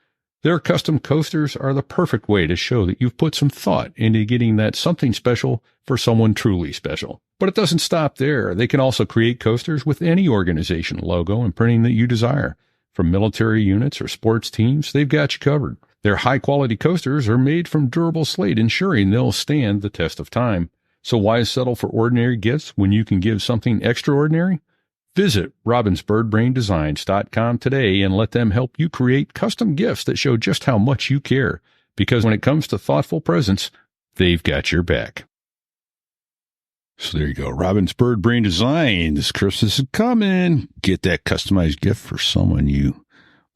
their custom coasters are the perfect way to show that you've put some thought into getting that something special for someone truly special. But it doesn't stop there. They can also create coasters with any organization logo and printing that you desire. From military units or sports teams, they've got you covered. Their high-quality coasters are made from durable slate, ensuring they'll stand the test of time. So why settle for ordinary gifts when you can give something extraordinary? Visit robinsbirdbraindesigns.com today and let them help you create custom gifts that show just how much you care. Because when it comes to thoughtful presents, they've got your back. So there you go. Robin's Bird Brain Designs. Christmas is coming. Get that customized gift for someone you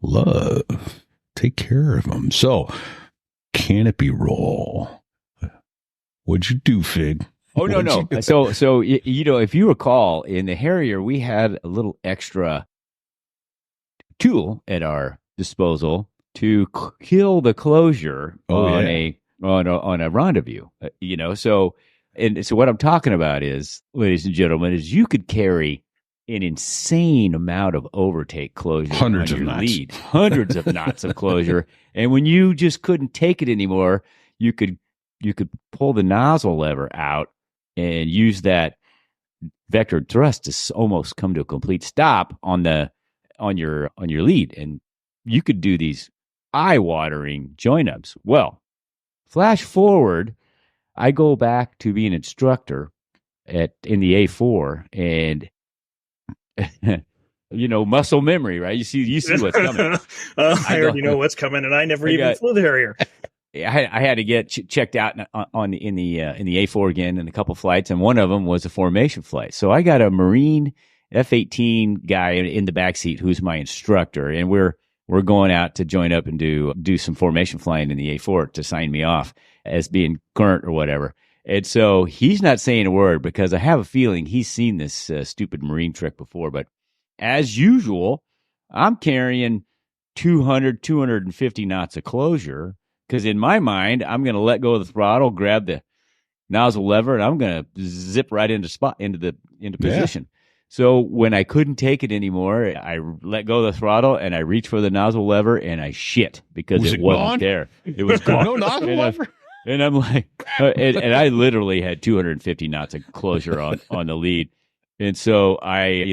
love. Take care of them. So, canopy roll. What'd you do, Fig? Oh, no. So, if you recall, in the Harrier, we had a little extra tool at our disposal to kill the closure on a rendezvous. So what I'm talking about is, ladies and gentlemen, is you could carry an insane amount of overtake closure, hundreds on of your knots, lead, hundreds of knots of closure, and when you just couldn't take it anymore, you could pull the nozzle lever out and use that vectored thrust to almost come to a complete stop on your lead, and you could do these eye-watering join ups. Well, flash forward, I go back to be an instructor in the A4, and muscle memory, right? You see what's coming. I already know what's coming, and I never even flew the Harrier. I had to get checked out in the A4 again in a couple flights, and one of them was a formation flight. So I got a Marine F-18 guy in the backseat who's my instructor, and we're going out to join up and do some formation flying in the A4 to sign me off as being current or whatever. And so he's not saying a word because I have a feeling he's seen this stupid Marine trick before. But as usual, I'm carrying 250 knots of closure because in my mind, I'm going to let go of the throttle, grab the nozzle lever, and I'm going to zip right into position. So when I couldn't take it anymore, I let go of the throttle and I reached for the nozzle lever and I shit because it wasn't gone? There. It was gone. No nozzle lever? And I'm like, and I literally had 250 knots of closure on the lead. And so I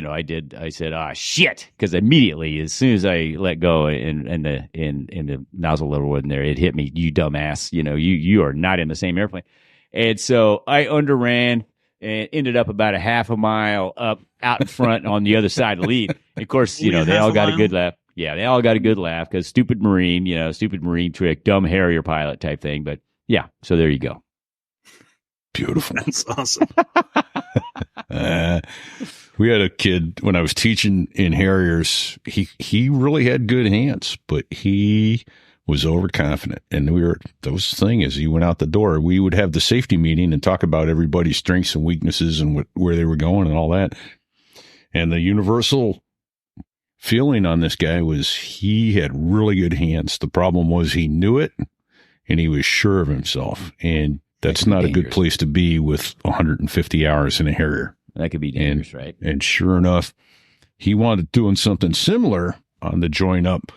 said, shit. Because immediately, as soon as I let go and the nozzle lever wasn't there, it hit me, you dumbass. You are not in the same airplane. And so I underran and ended up about a half a mile up out in front on the other side of the lead. And of course, they all got a good laugh. Yeah, they all got a good laugh because stupid Marine trick, dumb Harrier pilot type thing. But yeah, so there you go. Beautiful. That's awesome. We had a kid when I was teaching in Harriers. He really had good hands, but he was overconfident. And those thing is, he went out the door. We would have the safety meeting and talk about everybody's strengths and weaknesses and where they were going and all that. And the universal feeling on this guy was he had really good hands. The problem was he knew it and he was sure of himself. And That's not a good dangerous. place to be with 150 hours in a Harrier. That could be dangerous, right? And sure enough, he wanted doing something similar on the join up,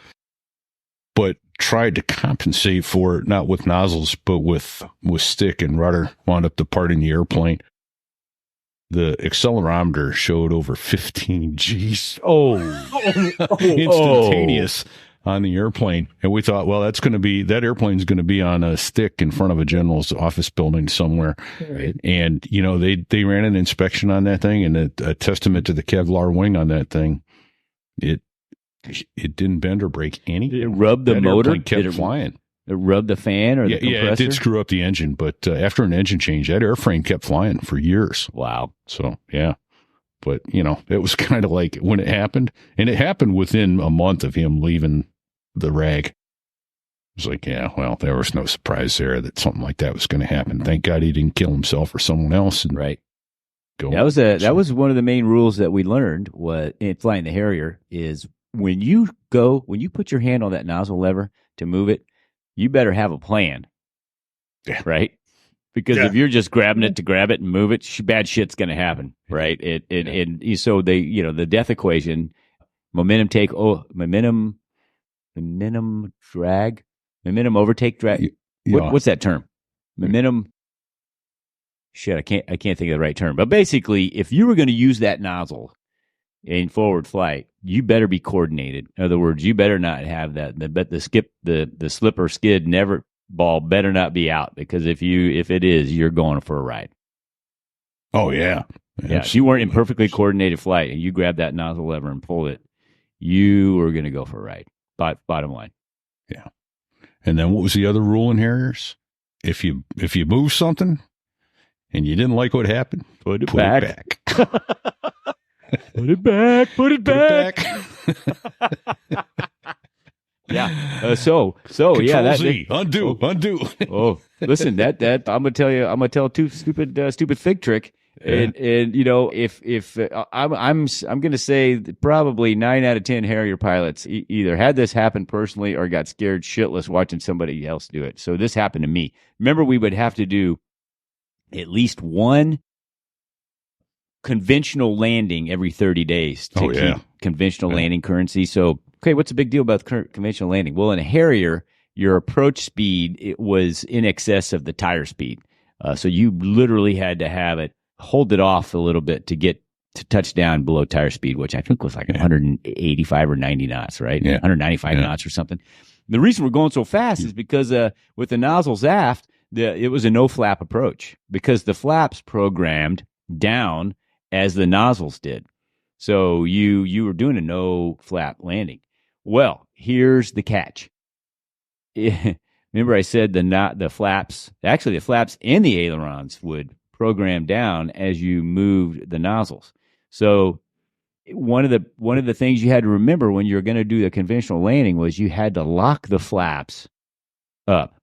but tried to compensate for it, not with nozzles, but with stick and rudder. Wound up departing the airplane. The accelerometer showed over 15 Gs. Instantaneous on the airplane. And we thought, well, that airplane's going to be on a stick in front of a general's office building somewhere. Right. And, they ran an inspection on that thing, and a testament to the Kevlar wing on that thing. It didn't bend or break anything. Did it rub the that motor? Kept flying. It rubbed the fan or the compressor? Yeah, it did screw up the engine, but after an engine change, that airframe kept flying for years. Wow. So, yeah. But, it was kind of like when it happened, and it happened within a month of him leaving the rag. It was like, yeah, well, there was no surprise there that something like that was going to happen. Thank God he didn't kill himself or someone else. And right. Go. That was one of the main rules that we learned in flying the Harrier is when you put your hand on that nozzle lever to move it, you better have a plan. Yeah. Right? Because if you're just grabbing it to grab it and move it, bad shit's going to happen, right? So the death equation, momentum overtake drag. What's that term? Momentum. Shit, I can't think of the right term. But basically, if you were going to use that nozzle in forward flight, you better be coordinated. In other words, you better not have that. The slip or skid never. Ball better not be out, because if it is, you're going for a ride. Oh yeah. If you weren't in perfectly coordinated flight and you grabbed that nozzle lever and pulled it, you were going to go for a ride. Bottom line. Yeah. And then what was the other rule in Harriers? If you move something and you didn't like what happened, put it back. Put it back. Put it back. Yeah. So Control yeah. Z. Undo. Oh, listen, that I'm gonna tell two stupid fig trick, and if I'm gonna say that probably 9 out of 10 Harrier pilots either had this happen personally or got scared shitless watching somebody else do it. So this happened to me. Remember, we would have to do at least one conventional landing every 30 days to keep conventional landing currency. So. Okay, what's the big deal about conventional landing? Well, in a Harrier, your approach speed was in excess of the tire speed. So you literally had to hold it off a little bit to get to touch down below tire speed, which I think was like 185 or 90 knots, right? Yeah. 195 knots or something. The reason we're going so fast is because with the nozzles aft, it was a no-flap approach because the flaps programmed down as the nozzles did. So you were doing a no-flap landing. Well, here's the catch. Remember I said the flaps and the ailerons would program down as you moved the nozzles. So one of the things you had to remember when you were going to do the conventional landing was you had to lock the flaps up.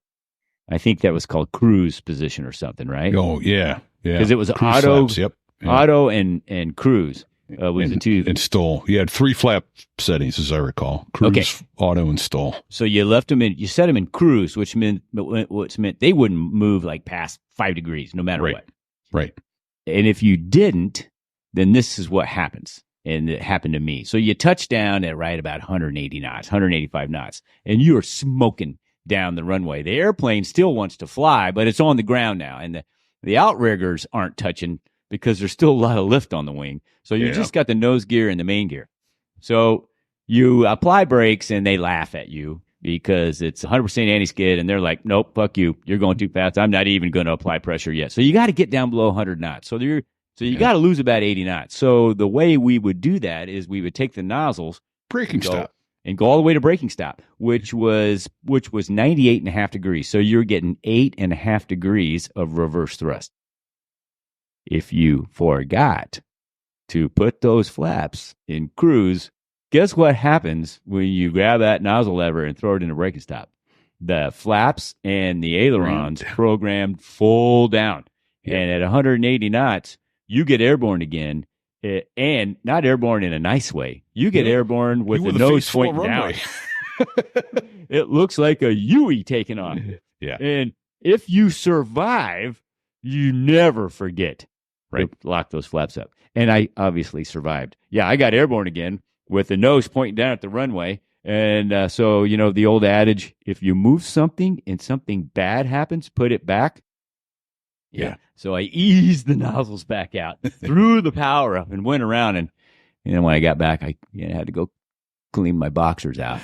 I think that was called cruise position or something, right? Oh, yeah. Because it was cruise auto, flaps, yep. Yeah. auto and cruise. Was the two and stall. You had 3 flap settings, as I recall: cruise, auto, and stall. So you left them in. You set them in cruise, which meant they wouldn't move like past 5 degrees, no matter what. Right. And if you didn't, then this is what happens, and it happened to me. So you touch down at right about 180 knots, 185 knots, and you are smoking down the runway. The airplane still wants to fly, but it's on the ground now, and the outriggers aren't touching because there's still a lot of lift on the wing. So you just got the nose gear and the main gear. So you apply brakes and they laugh at you because it's 100% anti-skid and they're like, nope, fuck you. You're going too fast. I'm not even going to apply pressure yet. So you got to get down below 100 knots. So you got to lose about 80 knots. So the way we would do that is we would take the nozzles, braking stop, and go all the way to braking stop, which was 98.5 degrees. So you're getting 8.5 degrees of reverse thrust. If you forgot to put those flaps in cruise, guess what happens when you grab that nozzle lever and throw it in a braking stop? The flaps and the ailerons programmed full down. Yeah. And at 180 knots, you get airborne again, and not airborne in a nice way. You get airborne with the nose pointing down. It looks like a Yui taking off. Yeah. And if you survive, you never forget Right. to lock those flaps up. And I obviously survived. Yeah, I got airborne again with the nose pointing down at the runway. And so, the old adage, if you move something and something bad happens, put it back. Yeah. So I eased the nozzles back out, threw the power up, and went around. And then when I got back, I had to go clean my boxers out,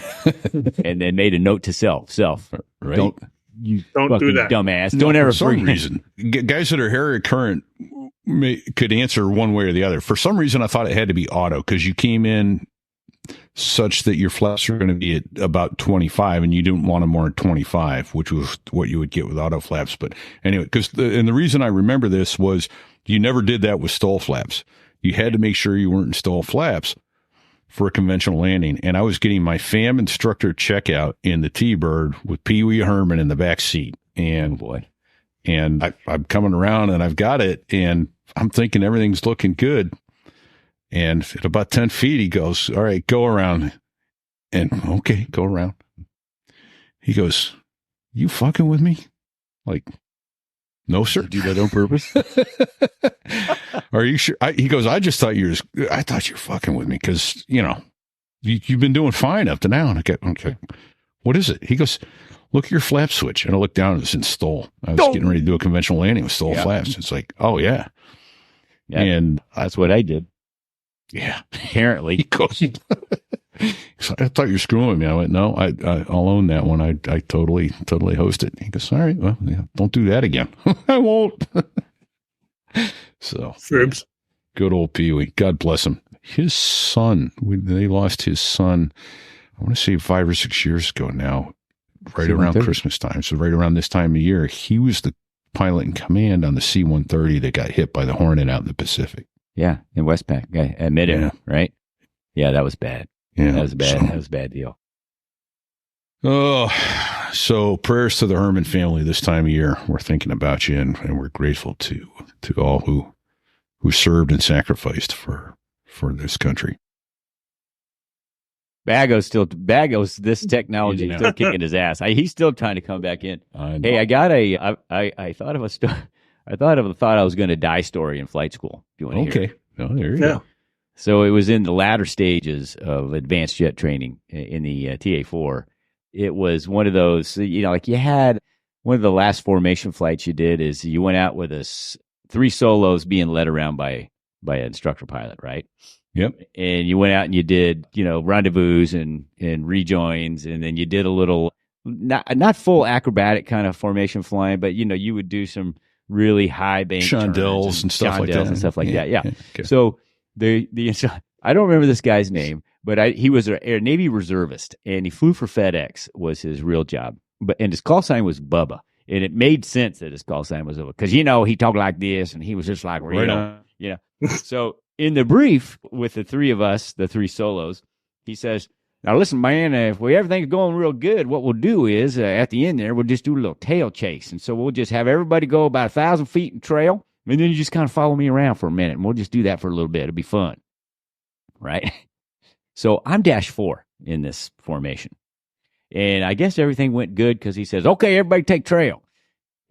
and then made a note to self, Right. don't do fucking that. dumbass, don't ever For some forget. reason, guys that are Harrier current could answer one way or the other. For some reason, I thought it had to be auto because you came in such that your flaps are going to be at about 25 and you didn't want them more than 25, which was what you would get with auto flaps. But anyway, and the reason I remember this was you never did that with stall flaps. You had to make sure you weren't in stall flaps for a conventional landing. And I was getting my FAM instructor checkout in the T-Bird with Pee Wee Herman in the back seat. And Boy, and I'm coming around and I've got it and I'm thinking everything's looking good. And at about 10 feet, he goes, all right, go around. And okay, go around. He goes, you fucking with me? Like, no, sir. do that on purpose? Are you sure? He goes, I thought you were fucking with me because, you've been doing fine up to now. And I go, okay, what is it? He goes, look at your flap switch. And I looked down and it's in stall. I was getting ready to do a conventional landing with stall flaps. It's like, oh, yeah. Yeah, And that's what I did. yeah, Apparently. he goes, so I thought you were screwing me. I went, no, I'll own that one. I totally host it. He goes, all right, well, yeah, don't do that again. I won't. So Fibs. good old Pee Wee. God bless him. His son, they lost his son, I want to say 5 or 6 years ago now, right around C-130. Christmas time. So right around this time of year, he was the pilot in command on the C-130 that got hit by the Hornet out in the Pacific. Yeah, in Westpac. I admit it, Yeah. right? Yeah, that was bad. Yeah. That was bad. So- That was a bad deal. Oh, so prayers to the Herman family this time of year. We're thinking about you and we're grateful to all who served and sacrificed for this country. Bagos, this technology is still kicking his ass. He's still trying to come back in. Hey, I got I thought of a story. I thought I was going to die story in flight school. If you want to hear it. Oh, there you Yeah. go. So it was in the latter stages of advanced jet training in the TA4. It was one of those, like you had one of the last formation flights you did is you went out with us 3 solos being led around by an instructor pilot, right? Yep. And you went out and you did, rendezvous and rejoins, and then you did a little, not full acrobatic kind of formation flying, but you would do some really high bank Chandelles and stuff like that. and stuff like that. Yeah. Okay. So the I don't remember this guy's name, but he was an Air Navy reservist, and he flew for FedEx was his real job. And his call sign was Bubba, and it made sense that his call sign was Bubba because he talked like this, and he was just like Right on. So in the brief with the 3 of us, the 3 solos, he says, "Now listen, man, if everything's going real good, what we'll do is at the end there, we'll just do a little tail chase, and so we'll just have everybody go about 1,000 feet in trail." And then you just kind of follow me around for a minute, and we'll just do that for a little bit. It'll be fun. Right? So I'm -4 in this formation. And I guess everything went good because he says, okay, everybody take trail.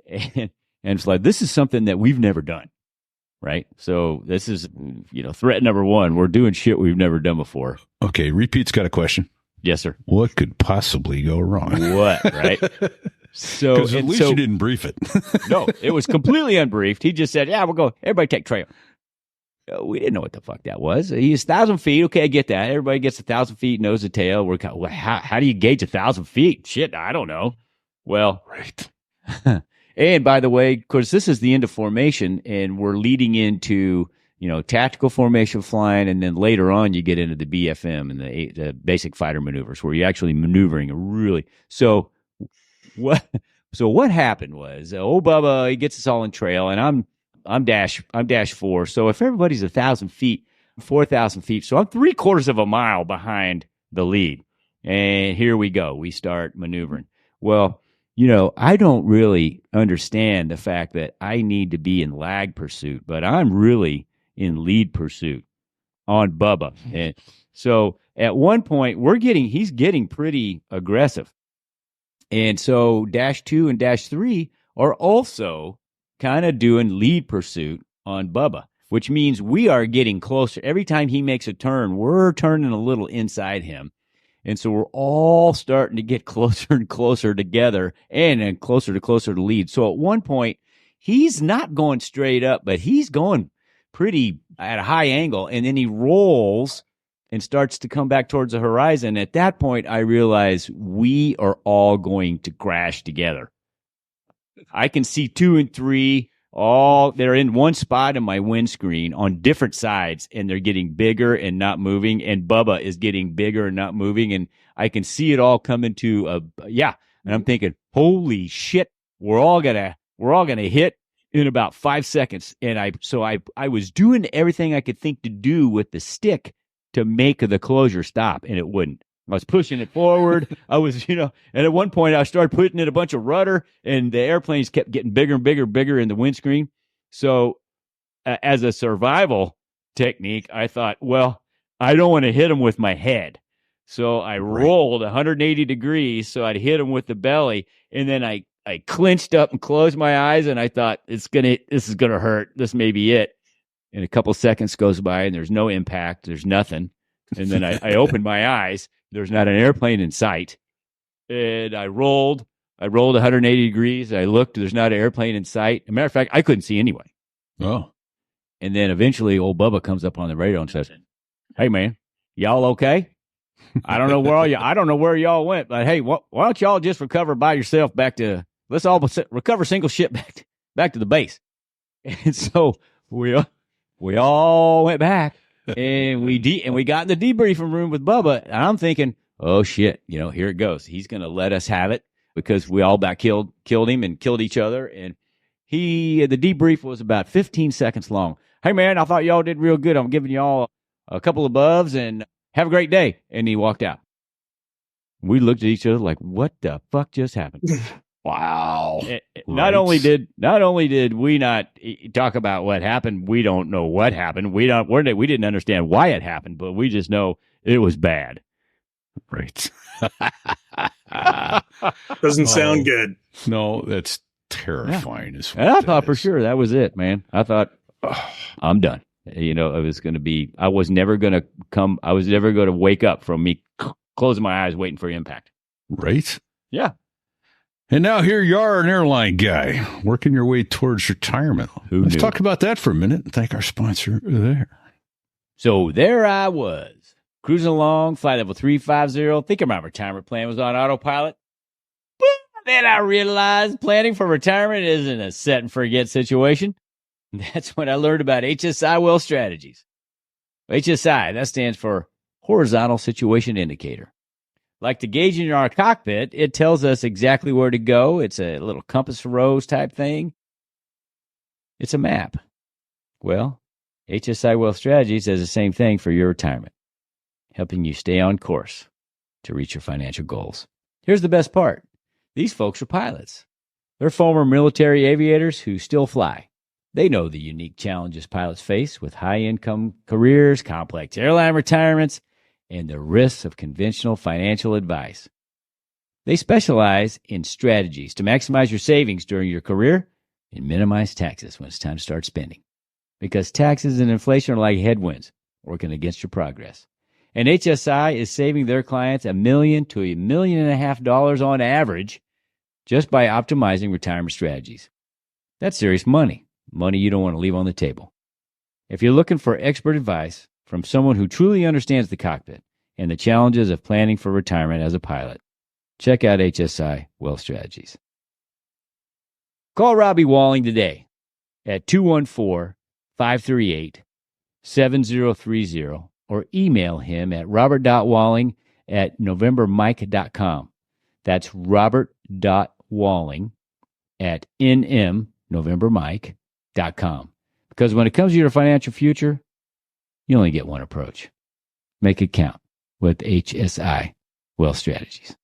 And it's like, this is something that we've never done. Right? So this is, threat number 1. We're doing shit we've never done before. Okay, Repeat's got a question. Yes, sir. What could possibly go wrong? What? Right? So Because at least you didn't brief it. No, it was completely unbriefed. He just said, yeah, we'll go. Everybody take trail. We didn't know what the fuck that was. He's 1,000 feet. Okay, I get that. Everybody gets 1,000 feet, nose to tail. How do you gauge 1,000 feet? Shit, I don't know. Well, Right. and by the way, of course, this is the end of formation, and we're leading into tactical formation flying, and then later on you get into the BFM and the basic fighter maneuvers, where you're actually maneuvering really. So what happened was old Bubba, he gets us all in trail, and I'm dash 4. So if everybody's 1,000 feet, 4,000 feet, so I'm 3/4 of a mile behind the lead. And here we go. We start maneuvering. Well, I don't really understand the fact that I need to be in lag pursuit, but I'm really in lead pursuit on Bubba. And so at one point he's getting pretty aggressive. And so -2 and -3 are also kind of doing lead pursuit on Bubba, which means we are getting closer. Every time he makes a turn, we're turning a little inside him. And so we're all starting to get closer and closer together and then closer to lead. So at one point, he's not going straight up, but he's going pretty at a high angle. And then he rolls and starts to come back towards the horizon. At that point, I realize we are all going to crash together. I can see 2 and 3. They're in one spot in my windscreen on different sides, and they're getting bigger and not moving, and Bubba is getting bigger and not moving, and I can see it all coming to and I'm thinking, holy shit, we're all gonna hit in about 5 seconds. And I was doing everything I could think to do with the stick to make the closure stop, and it wouldn't. I was pushing it forward. I was, and at one point I started putting in a bunch of rudder, and the airplanes kept getting bigger and bigger in the windscreen. So as a survival technique, I thought, well, I don't want to hit them with my head. So I rolled 180 degrees so I'd hit them with the belly, and then I clinched up and closed my eyes, and I thought, this is going to hurt. This may be it. And a couple seconds goes by, and there's no impact. There's nothing. And then I opened my eyes. There's not an airplane in sight. And I rolled 180 degrees. I looked. There's not an airplane in sight. As a matter of fact, I couldn't see anyway. Oh. And then eventually old Bubba comes up on the radio and says, "Hey, man, y'all okay? I don't know where y'all went, but hey, why don't y'all just recover by yourself let's all recover single ship back to the base." And so we all went back. And we got in the debriefing room with Bubba, and I'm thinking, oh shit, here it goes. He's going to let us have it because we all back killed him and killed each other. And the debrief was about 15 seconds long. "Hey man, I thought y'all did real good. I'm giving y'all a couple of bubs and have a great day." And he walked out. We looked at each other like, what the fuck just happened? Wow. Not only did we not talk about what happened, we don't know what happened. We didn't understand why it happened, but we just know it was bad. Right. Doesn't sound good. No, that's terrifying. Yeah. And I thought for sure that was it, man. I thought, I'm done. I was never going to wake up from me closing my eyes waiting for impact. Right? Yeah. And now here you are, an airline guy, working your way towards retirement. Let's talk about that for a minute and thank our sponsor there. So there I was, cruising along, flight level 350, thinking my retirement plan was on autopilot. But then I realized planning for retirement isn't a set and forget situation. That's when I learned about HSI Well Strategies. HSI, that stands for Horizontal Situation Indicator. Like the gauge in our cockpit, it tells us exactly where to go. It's a little compass rose type thing. It's a map. Well, HSI Wealth Strategies does the same thing for your retirement, helping you stay on course to reach your financial goals. Here's the best part. These folks are pilots. They're former military aviators who still fly. They know the unique challenges pilots face with high-income careers, complex airline retirements, and the risks of conventional financial advice. They specialize in strategies to maximize your savings during your career and minimize taxes when it's time to start spending. Because taxes and inflation are like headwinds working against your progress. And HSI is saving their clients $1 million to $1.5 million on average just by optimizing retirement strategies. That's serious money you don't want to leave on the table. If you're looking for expert advice from someone who truly understands the cockpit and the challenges of planning for retirement as a pilot, check out HSI Wealth Strategies. Call Robbie Walling today at 214-538-7030 or email him at robert.walling@novembermike.com. That's robert.walling@nmnovembermike.com. Because when it comes to your financial future, you only get one approach. Make it count with HSI Wealth Strategies.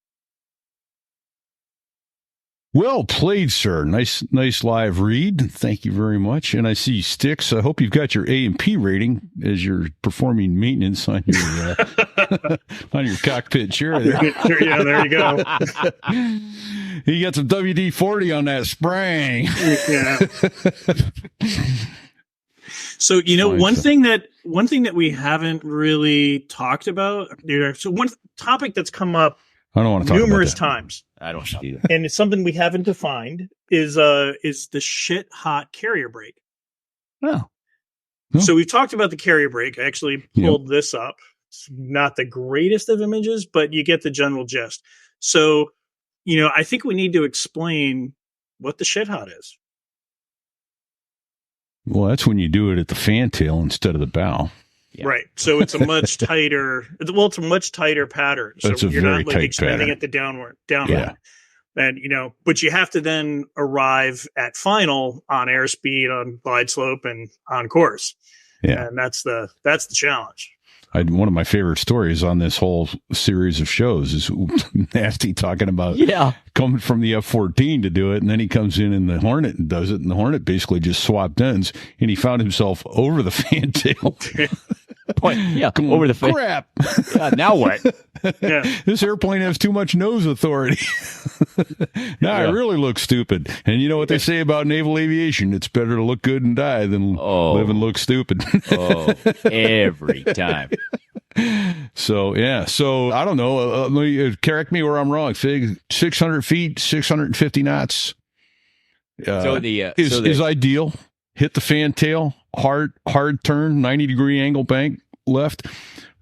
Well played, sir. Nice live read. Thank you very much. And I see Sticks. I hope you've got your A&P rating as you're performing maintenance on your on your cockpit chair there. Yeah, there you go. He got some WD-40 on that spring. Yeah. So, one thing that we haven't really talked about, so one topic that's come up I don't want to talk numerous about that. times, I don't see that. and it's something we haven't defined, is the shit hot carrier brake. Oh. So we've talked about the carrier brake. I actually pulled this up. It's not the greatest of images, but you get the general gist. So, I think we need to explain what the shit hot is. Well, that's when you do it at the fantail instead of the bow. Yeah. Right. So it's a much tighter, it's a much tighter pattern. So That's a you're very not tight expanding pattern. it the downward. Yeah. And, but you have to then arrive at final on airspeed, on glide slope, and on course. Yeah. And that's the challenge. One of my favorite stories on this whole series of shows is Nasty talking about coming from the F-14 to do it, and then he comes in the Hornet and does it, and the Hornet basically just swapped ends, and he found himself over the fantail. Over the face. Crap. Now what? Yeah. This airplane has too much nose authority. Now I really look stupid. And you know what they say about naval aviation? It's better to look good and die than live and look stupid. Every time. So, yeah. So, I don't know. Correct me where I'm wrong. 600 feet, 650 knots is ideal. Hit the fantail, hard turn, 90-degree angle bank left,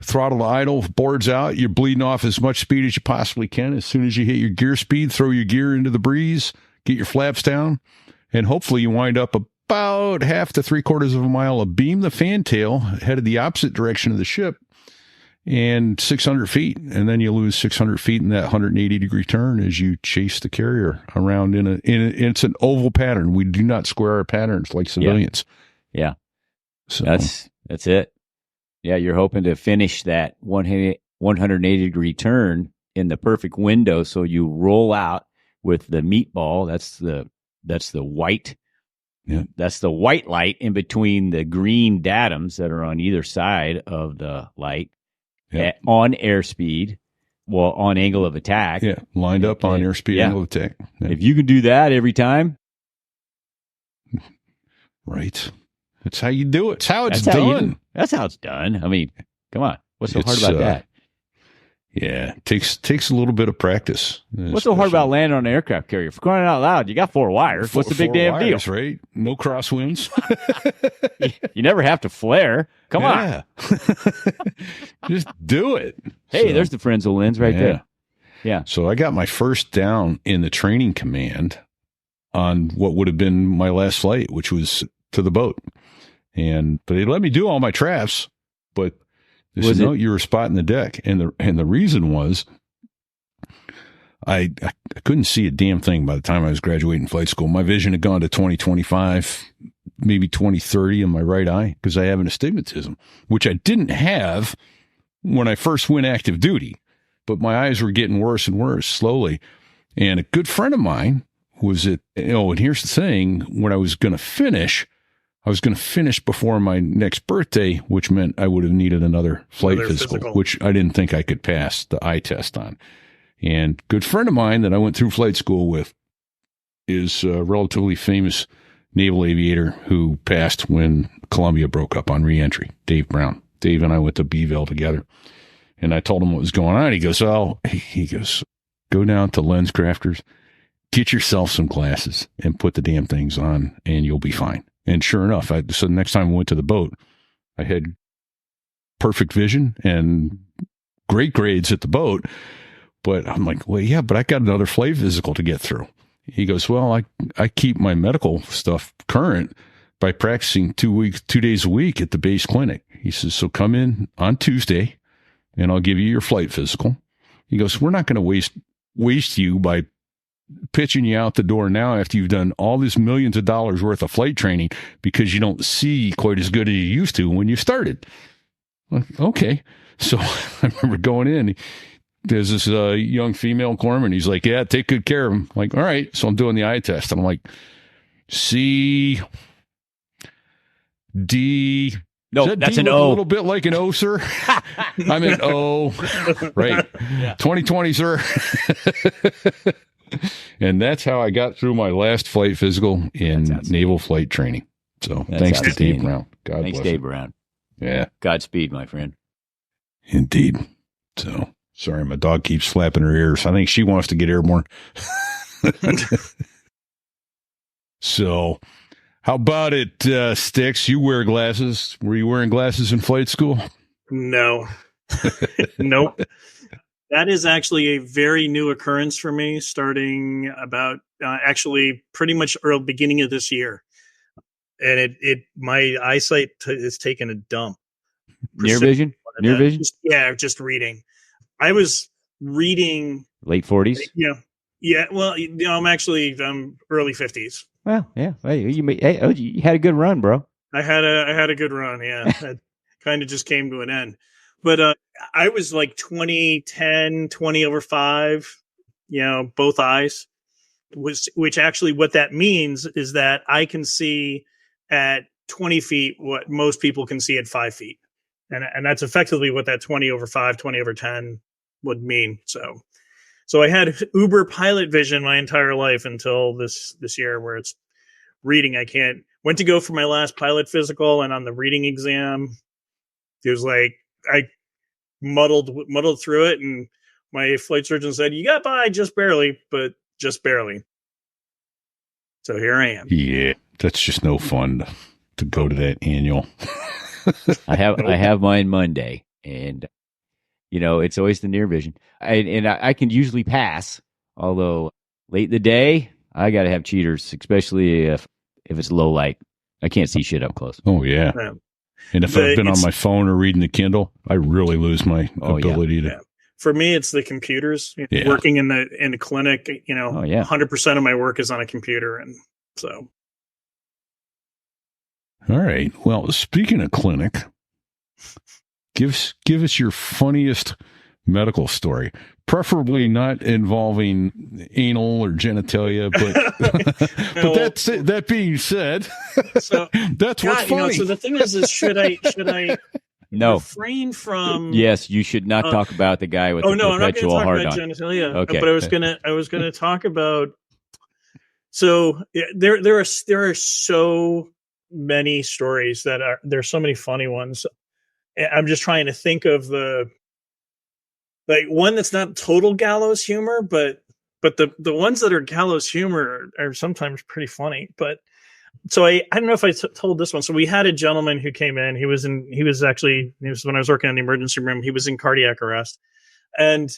throttle to idle, boards out. You're bleeding off as much speed as you possibly can. As soon as you hit your gear speed, throw your gear into the breeze, get your flaps down, and hopefully you wind up about half to 3/4 of a mile abeam the fantail, headed the opposite direction of the ship, and 600 feet. And then you lose 600 feet in that 180-degree turn as you chase the carrier around it's an oval pattern. We do not square our patterns like civilians. Yeah. So That's it. Yeah, you're hoping to finish that 180-degree turn in the perfect window, so you roll out with the meatball. That's the white. Yeah. That's the white light in between the green datums that are on either side of the light. Yeah. On airspeed, on angle of attack. Yeah, lined up on airspeed angle of attack. Yeah. If you can do that every time. Right. That's how you do it. It's how it's done. That's how it's done. I mean, come on. What's so hard about that? Yeah, takes a little bit of practice. What's so hard about landing on an aircraft carrier? For crying out loud, you got 4 wires. What's the big damn deal? Right? No crosswinds. You never have to flare. Come on. Just do it. Hey, there's the Frenzel lens right there. Yeah. So I got my first down in the training command on what would have been my last flight, which was to the boat. But they let me do all my traps, but they said, no, you were spotting the deck. And the reason was I couldn't see a damn thing by the time I was graduating flight school. My vision had gone to 20/25, maybe 20/30 in my right eye because I have an astigmatism, which I didn't have when I first went active duty. But my eyes were getting worse and worse slowly. And a good friend of mine was and here's the thing, when I was going to finish before my next birthday, which meant I would have needed another flight physical, which I didn't think I could pass the eye test on. And good friend of mine that I went through flight school with is a relatively famous naval aviator who passed when Columbia broke up on reentry, Dave Brown. Dave and I went to Beeville together. And I told him what was going on. He goes, go down to Lens Crafters, get yourself some glasses and put the damn things on and you'll be fine. And sure enough, so the next time we went to the boat, I had perfect vision and great grades at the boat. But I'm like, well, yeah, but I got another flight physical to get through. He goes, well, I keep my medical stuff current by practicing 2 days a week at the base clinic. He says, so come in on Tuesday and I'll give you your flight physical. He goes, we're not going to waste you by pitching you out the door now after you've done all this millions of dollars worth of flight training because you don't see quite as good as you used to when you started. Okay. So I remember going in, there's this young female corpsman. He's like, yeah, take good care of him. I'm like, all right. So I'm doing the eye test. And I'm like, C, D. No, that's an O. A little bit like an O, sir. I'm an O. Right. Yeah. 2020, sir. And that's how I got through my last flight physical in naval flight training. So thanks to Dave Brown. God Thanks, bless Dave him. Brown. Yeah. Godspeed, my friend. Indeed. So sorry, my dog keeps flapping her ears. I think she wants to get airborne. So how about it, Sticks? You wear glasses. Were you wearing glasses in flight school? No. Nope. That is actually a very new occurrence for me, starting about actually pretty much early beginning of this year, and my eyesight is taking a dump. Near vision. Just reading. I was reading late 40s. Yeah. Well, I'm early 50s. Well, yeah. Hey, you had a good run, bro. I had a good run. Yeah, that kind of just came to an end. But I was like 20/10, 20/5, both eyes. Which actually what that means is that I can see at 20 feet what most people can see at 5 feet. And that's effectively what that 20/5, 20/10 would mean. So I had uber pilot vision my entire life until this year where it's reading. Went to go for my last pilot physical, and on the reading exam, it was like I muddled through it, and my flight surgeon said, "You got by just barely, but just barely." So here I am. Yeah, that's just no fun to go to that annual. I have mine Monday, and it's always the near vision. I can usually pass, although late in the day I got to have cheaters, especially if it's low light. I can't see shit up close. Oh yeah. And if I've been on my phone or reading the Kindle, I really lose my ability to. Yeah. For me, it's the computers. Working in the clinic, 100% of my work is on a computer, and so. All right. Well, speaking of clinic, give us your funniest medical story, preferably not involving anal or genitalia, but No. but that being said, So that's what's funny. so the thing is should I No. refrain from? Yes, you should not talk about the guy with the I'm not going to perpetual talk hard about on. genitalia. Okay. But I was gonna talk about. So there are so many stories there's so many funny ones. I'm just trying to think of one that's not total gallows humor, but the ones that are gallows humor are sometimes pretty funny. But so I don't know if I told this one. So we had a gentleman who came in. He was when I was working in the emergency room. He was in cardiac arrest, and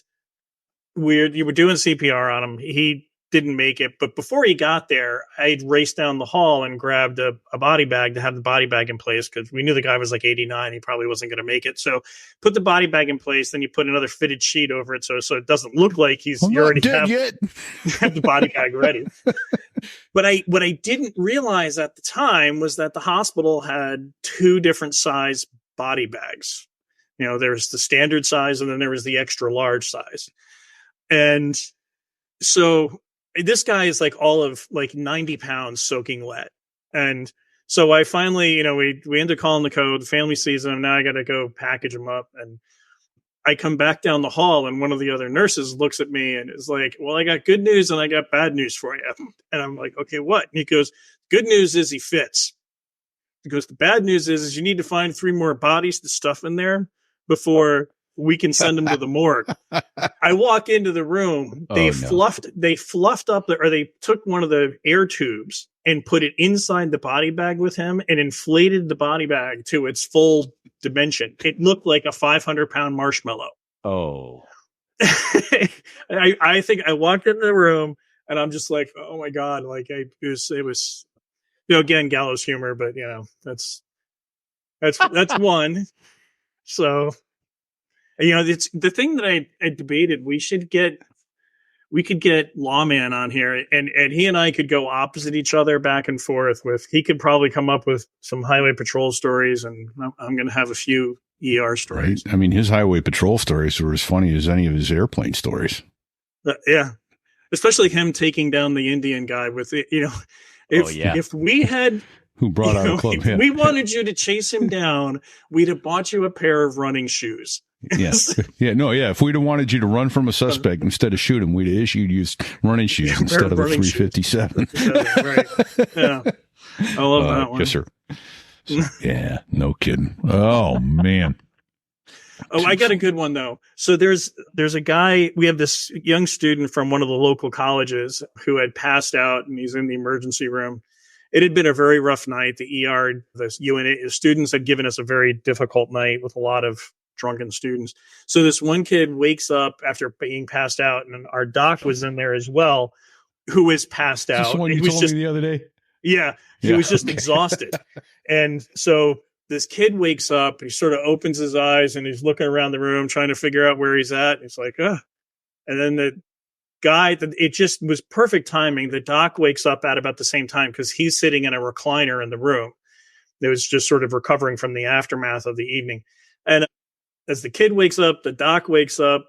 you were doing CPR on him. He didn't make it, but before he got there, I raced down the hall and grabbed a body bag to have the body bag in place, because we knew the guy was like 89. He probably wasn't going to make it. So put the body bag in place, then you put another fitted sheet over it, so it doesn't look like you already have the body bag ready. But what I didn't realize at the time was that the hospital had two different size body bags. There's the standard size, and then there was the extra large size. And so this guy is like all of like 90 pounds soaking wet. And so I finally, we end up calling the code. The family sees him. Now I got to go package him up. And I come back down the hall, and one of the other nurses looks at me and is like, "Well, I got good news and I got bad news for you." And I'm like, "Okay, what?" And he goes, "Good news is he fits." He goes, "The bad news is you need to find 3 more bodies to stuff in there before we can send him to the morgue." I walk into the room. They fluffed up they took one of the air tubes and put it inside the body bag with him and inflated the body bag to its full dimension. It looked like a 500-pound marshmallow. Oh. I think I walked into the room and I'm just like, oh my God. Like it was, again, gallows humor, but that's one. So, it's the thing that I debated. We could get Lawman on here, and he and I could go opposite each other back and forth he could probably come up with some highway patrol stories, and I'm going to have a few ER stories. Right. I mean, his highway patrol stories were as funny as any of his airplane stories. Yeah. Especially him taking down the Indian guy with it, if we had, who brought out a club. If we wanted you to chase him down, we'd have bought you a pair of running shoes. Yeah. Yeah. No, yeah. If we'd have wanted you to run from a suspect instead of shoot him, we'd have issued you running shoes instead of a Running shoes. 357. Right. Yeah. I love that one. Yes, sir. So, yeah. No kidding. Oh, man. Oh, I got a good one though. So there's a guy, we have this young student from one of the local colleges who had passed out and he's in the emergency room. It had been a very rough night. The ER, the UNA students had given us a very difficult night with a lot of drunken students. So this one kid wakes up after being passed out, and our doc was in there as well, who was passed out. Is this the one you told me the other day? Yeah, he was just exhausted. And so this kid wakes up, he sort of opens his eyes and he's looking around the room trying to figure out where he's at. And he's like, ugh. And then the guy, it just was perfect timing. The doc wakes up at about the same time because he's sitting in a recliner in the room. It was just sort of recovering from the aftermath of the evening. And as the kid wakes up, the doc wakes up.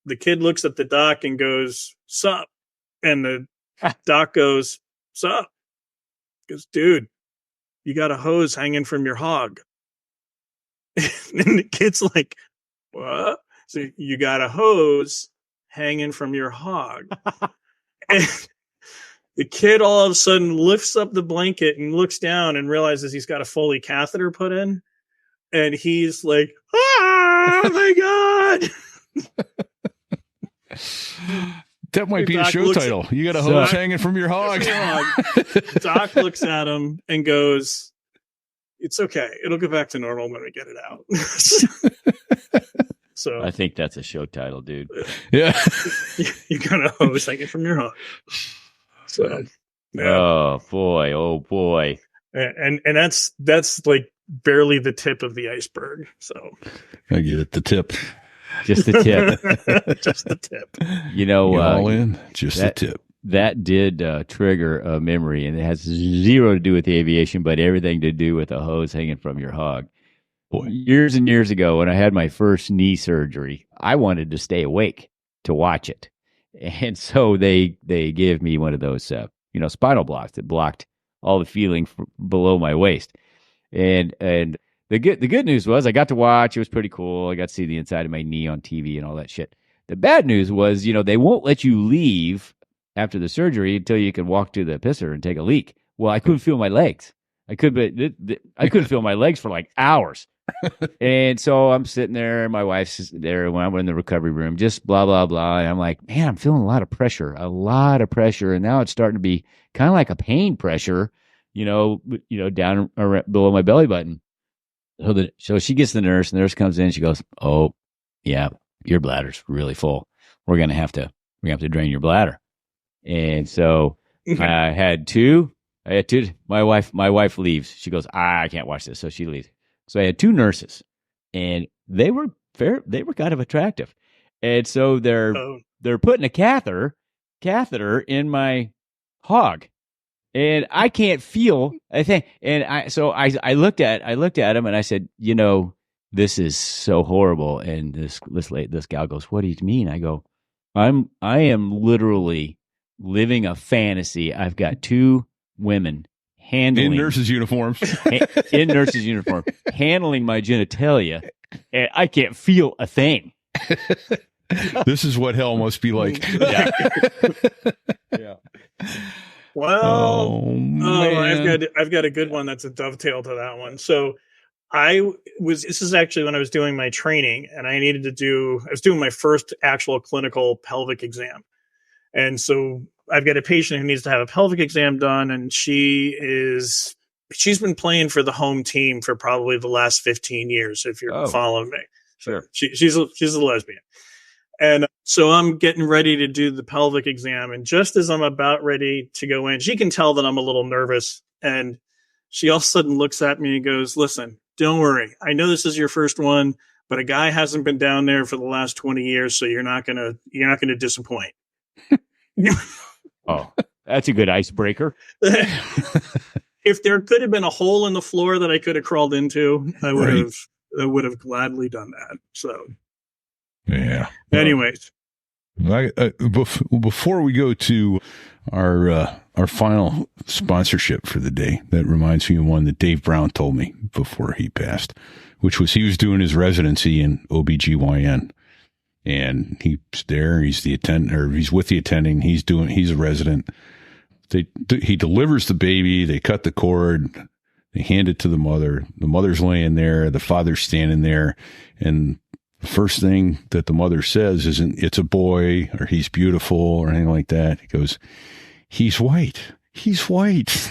The kid looks at the doc and goes, sup? And the doc goes, sup? He goes, dude, you got a hose hanging from your hog. And the kid's like, what? So you got a hose hanging from your hog. And the kid all of a sudden lifts up the blanket and looks down and realizes he's got a Foley catheter put in. And he's like, oh my God. That might be a show title. You got a hose hanging from your hog. Doc looks at him and goes, it's okay. It'll go back to normal when we get it out. So I think that's a show title, dude. Yeah. You got a hose hanging from your hog. So, yeah. Oh boy. And that's like barely the tip of the iceberg. So I get it. The tip. Just the tip. Just the tip. You know, all in. Just the tip. That did trigger a memory, and it has zero to do with aviation, but everything to do with a hose hanging from your hog. Boy. Years and years ago, when I had my first knee surgery, I wanted to stay awake to watch it, and so they gave me one of those spinal blocks that blocked all the feeling below my waist, and the good news was I got to watch. It was pretty cool. I got to see the inside of my knee on TV and all that shit. The bad news was, they won't let you leave after the surgery until you can walk to the pisser and take a leak. Well, I couldn't feel my legs. I couldn't feel my legs for like hours. And so I'm sitting there, my wife's there when I'm in the recovery room, just blah, blah, blah. And I'm like, man, I'm feeling a lot of pressure. And now it's starting to be kind of like a pain pressure, down below my belly button. So she gets the nurse comes in. She goes, oh, yeah, your bladder's really full. We're going to have to drain your bladder. And so I had two. My wife leaves. She goes, I can't watch this. So she leaves. So I had two nurses, and they were kind of attractive. And so they're putting a catheter in my hog. And I can't feel a thing. And I looked at him and I said, this is so horrible. And this gal goes, what do you mean? I go, I am literally living a fantasy. I've got two women handling in nurses' uniforms, handling my genitalia, and I can't feel a thing. This is what hell must be like. Yeah. Yeah. Well, I've got a good one that's a dovetail to that one. So this is actually when I was doing my training, and I was doing my first actual clinical pelvic exam. And so I've got a patient who needs to have a pelvic exam done, and she's been playing for the home team for probably the last 15 years, if you're following me. Sure. She's a lesbian. And so I'm getting ready to do the pelvic exam. And just as I'm about ready to go in, she can tell that I'm a little nervous. And she all of a sudden looks at me and goes, listen, don't worry. I know this is your first one, but a guy hasn't been down there for the last 20 years. So you're not going to disappoint. Oh, that's a good icebreaker. If there could have been a hole in the floor that I could have crawled into, I would have gladly done that. So, yeah. Anyways, before we go to our our final sponsorship for the day. That reminds me of one that Dave Brown told me before he passed, which was he was doing his residency in OBGYN. And he's there, he's the attendant, or he's with the attending, he's a resident. He delivers the baby, they cut the cord, they hand it to the mother. The mother's laying there, the father's standing there, and the first thing that the mother says isn't, it's a boy, or he's beautiful, or anything like that. He goes, he's white. He's white.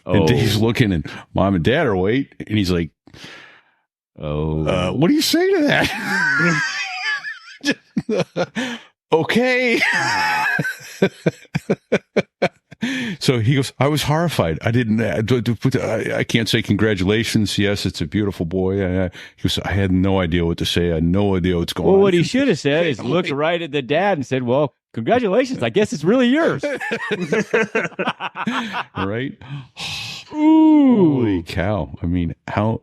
Oh. And Dave's looking, and mom and dad are white, and he's like, oh, what do you say to that? Okay. So he goes, I was horrified. I can't say congratulations. Yes, it's a beautiful boy. He goes, I had no idea what to say. I had no idea what's going on. Well, what he should have said is looked right at the dad and said, well, congratulations. I guess it's really yours. Right? Ooh. Holy cow. I mean, how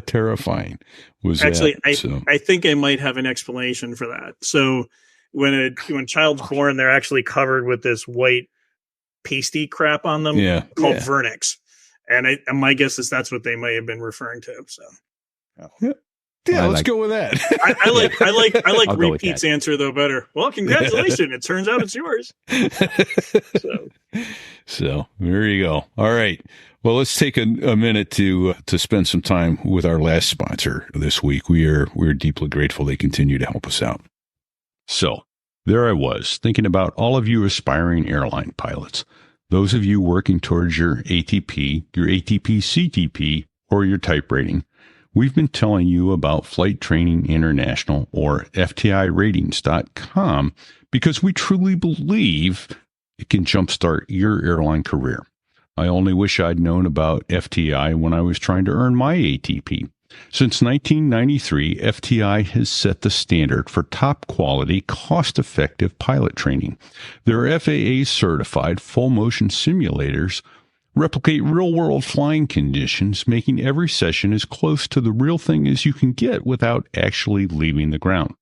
terrifying was actually, that? Actually, I think I might have an explanation for that. So when a child's born, they're actually covered with this white pasty crap on them called vernix. And my guess is that's what they may have been referring to. So let's go with that. I like RePete's answer though better. Well, congratulations. It turns out it's yours. So there you go. All right. Well, let's take a minute to spend some time with our last sponsor this week. We're deeply grateful they continue to help us out. So there I was, thinking about all of you aspiring airline pilots, those of you working towards your ATP, your ATP CTP, or your type rating. We've been telling you about Flight Training International, or FTIratings.com, because we truly believe it can jumpstart your airline career. I only wish I'd known about FTI when I was trying to earn my ATP. Since 1993, FTI has set the standard for top-quality, cost-effective pilot training. Their FAA-certified full-motion simulators replicate real-world flying conditions, making every session as close to the real thing as you can get without actually leaving the ground.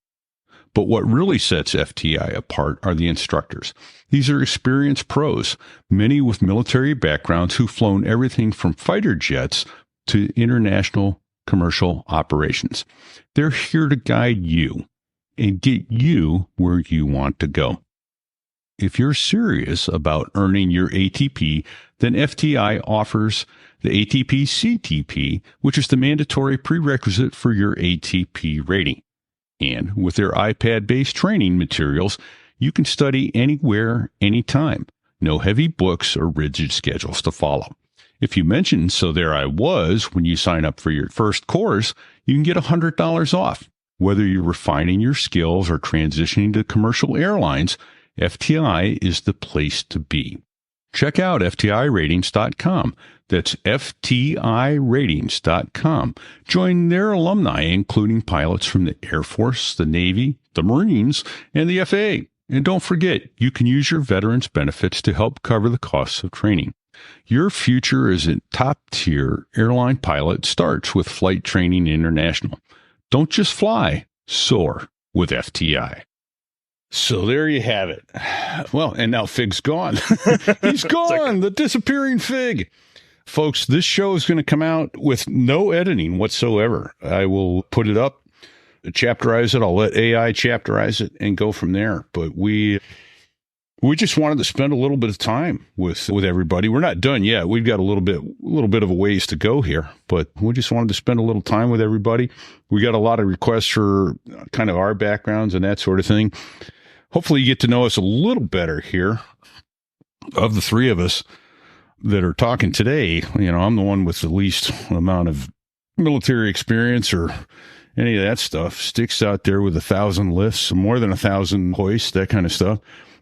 But what really sets FTI apart are the instructors. These are experienced pros, many with military backgrounds who've flown everything from fighter jets to international commercial operations. They're here to guide you and get you where you want to go. If you're serious about earning your ATP, then FTI offers the ATP CTP, which is the mandatory prerequisite for your ATP rating. And with their iPad-based training materials, you can study anywhere, anytime. No heavy books or rigid schedules to follow. If you mention "So There I Was" when you sign up for your first course, you can get $100 off. Whether you're refining your skills or transitioning to commercial airlines, FTI is the place to be. Check out FTIratings.com. That's FTIratings.com. Join their alumni, including pilots from the Air Force, the Navy, the Marines, and the FAA. And don't forget, you can use your veterans benefits to help cover the costs of training. Your future as a top-tier airline pilot starts with Flight Training International. Don't just fly, soar with FTI. So there you have it. Well, and now Fig's gone. He's gone, the disappearing Fig. Folks, this show is going to come out with no editing whatsoever. I will put it up, chapterize it. I'll let AI chapterize it and go from there. But we just wanted to spend a little bit of time with everybody. We're not done yet. We've got a little bit of a ways to go here, but we just wanted to spend a little time with everybody. We got a lot of requests for kind of our backgrounds and that sort of thing. Hopefully you get to know us a little better here. Of the three of us that are talking today, I'm the one with the least amount of military experience or any of that stuff. Sticks out there with 1,000 lifts, more than 1,000 hoists, that kind of stuff.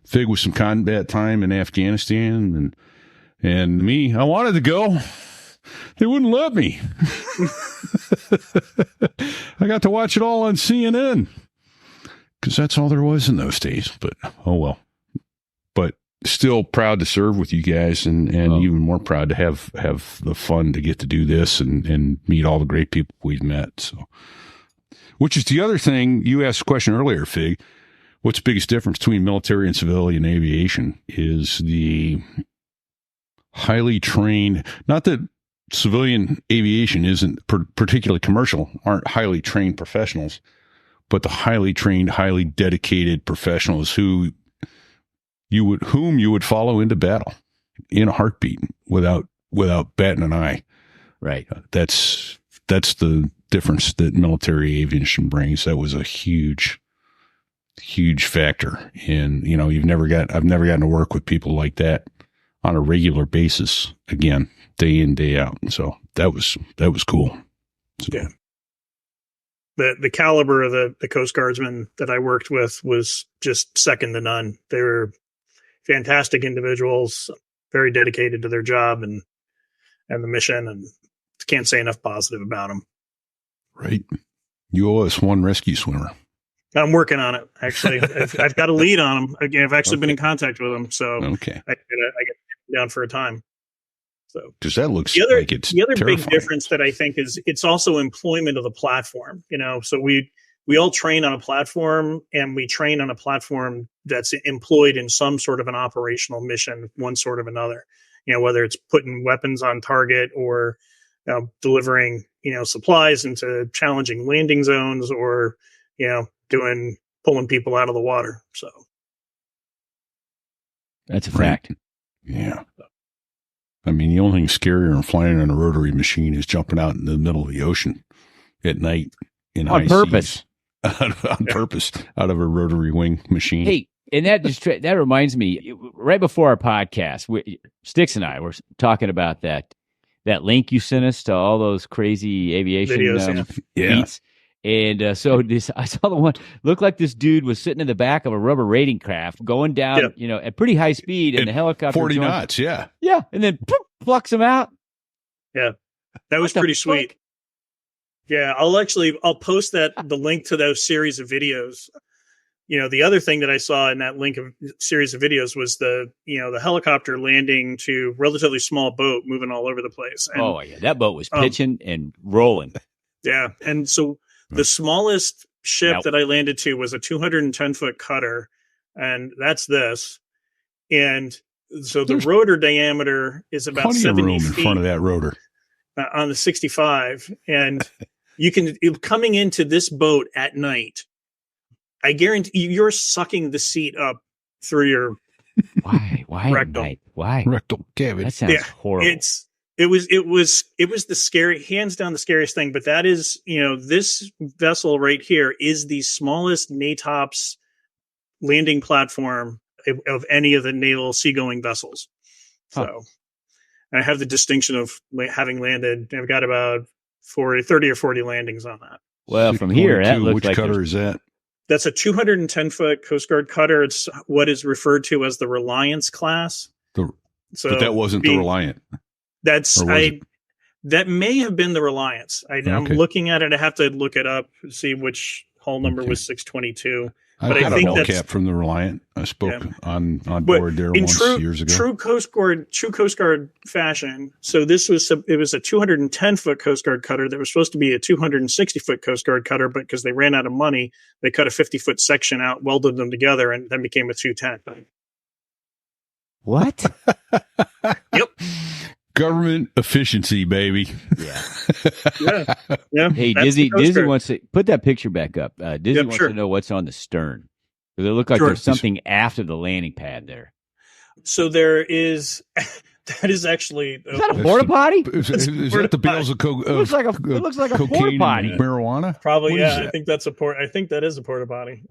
Fig with some combat time in Afghanistan, and me, I wanted to go. They wouldn't let me. I got to watch it all on CNN because that's all there was in those days. But oh well. But still proud to serve with you guys, and even more proud to have the fun to get to do this and meet all the great people we've met. So, which is the other thing you asked a question earlier, Fig. what's the biggest difference between military and civilian aviation is the highly trained, not that civilian aviation isn't particularly commercial, aren't highly trained professionals, but the highly trained, highly dedicated professionals whom you would follow into battle in a heartbeat without batting an eye. Right. That's the difference that military aviation brings. That was a huge factor. And, I've never gotten to work with people like that on a regular basis again, day in, day out. And so that was cool. So. Yeah. The caliber of the Coast Guardsmen that I worked with was just second to none. They were fantastic individuals, very dedicated to their job and the mission, and can't say enough positive about them. Right. You owe us one rescue swimmer. I'm working on it. Actually, I've got a lead on them. Again, I've actually been in contact with them, so okay. I get down for a time. So because that looks like it's the other terrifying. big difference that I think is it's also employment of the platform. So we all train on a platform, and we train on a platform that's employed in some sort of an operational mission, one sort of another. Whether it's putting weapons on target or delivering supplies into challenging landing zones, or pulling people out of the water. So that's a fact. Yeah. I mean, the only thing scarier than flying in a rotary machine is jumping out in the middle of the ocean at night in high purpose. On purpose, out of a rotary wing machine. Hey, and that reminds me, right before our podcast, Sticks and I were talking about that link you sent us to all those crazy aviation videos, feats. And so I saw the one, looked like this dude was sitting in the back of a rubber raiding craft going down, at pretty high speed, and the helicopter 40 knots, yeah. Yeah, and then plucks him out. Yeah, that was pretty sweet. Yeah, I'll post the link to those series of videos. The other thing that I saw in that link of series of videos was the helicopter landing to relatively small boat moving all over the place. And, that boat was pitching and rolling. Yeah, and so the smallest ship that I landed to was a 210-foot cutter, and that's this. And so the rotor diameter is about 70 room feet in front of that rotor on the 65, and coming into this boat at night, I guarantee you're sucking the seat up through your why rectal. Night? Why rectal cavity? That sounds horrible. It was the scary, hands down the scariest thing. But that is, this vessel right here is the smallest NATOPS landing platform of any of the naval seagoing vessels. So I have the distinction of having landed. I've got about 30 or 40 landings on that. Well, from here, that looks which like cutter is that? That's a 210-foot Coast Guard cutter. It's what is referred to as the Reliance class. But that wasn't the Reliant. That may have been the Reliance. I'm looking at it. I have to look it up, see which hull number was 622. But I think that's cap from the Reliant. I spoke on board there once years ago. True Coast Guard fashion. So it was a 210-foot Coast Guard cutter that was supposed to be a 260-foot Coast Guard cutter, but because they ran out of money, they cut a 50-foot section out, welded them together, and then became a 210. What? Yep. Government efficiency, baby. Yeah. Hey, Disney wants to put that picture back up. Disney wants to know what's on the stern. Because it looked like there's something after the landing pad there. So there is. That is actually. Is that a porta potty? Is that the bales of coke? It looks like a porta potty. Marijuana? Probably, I think that's I think that is a porta potty.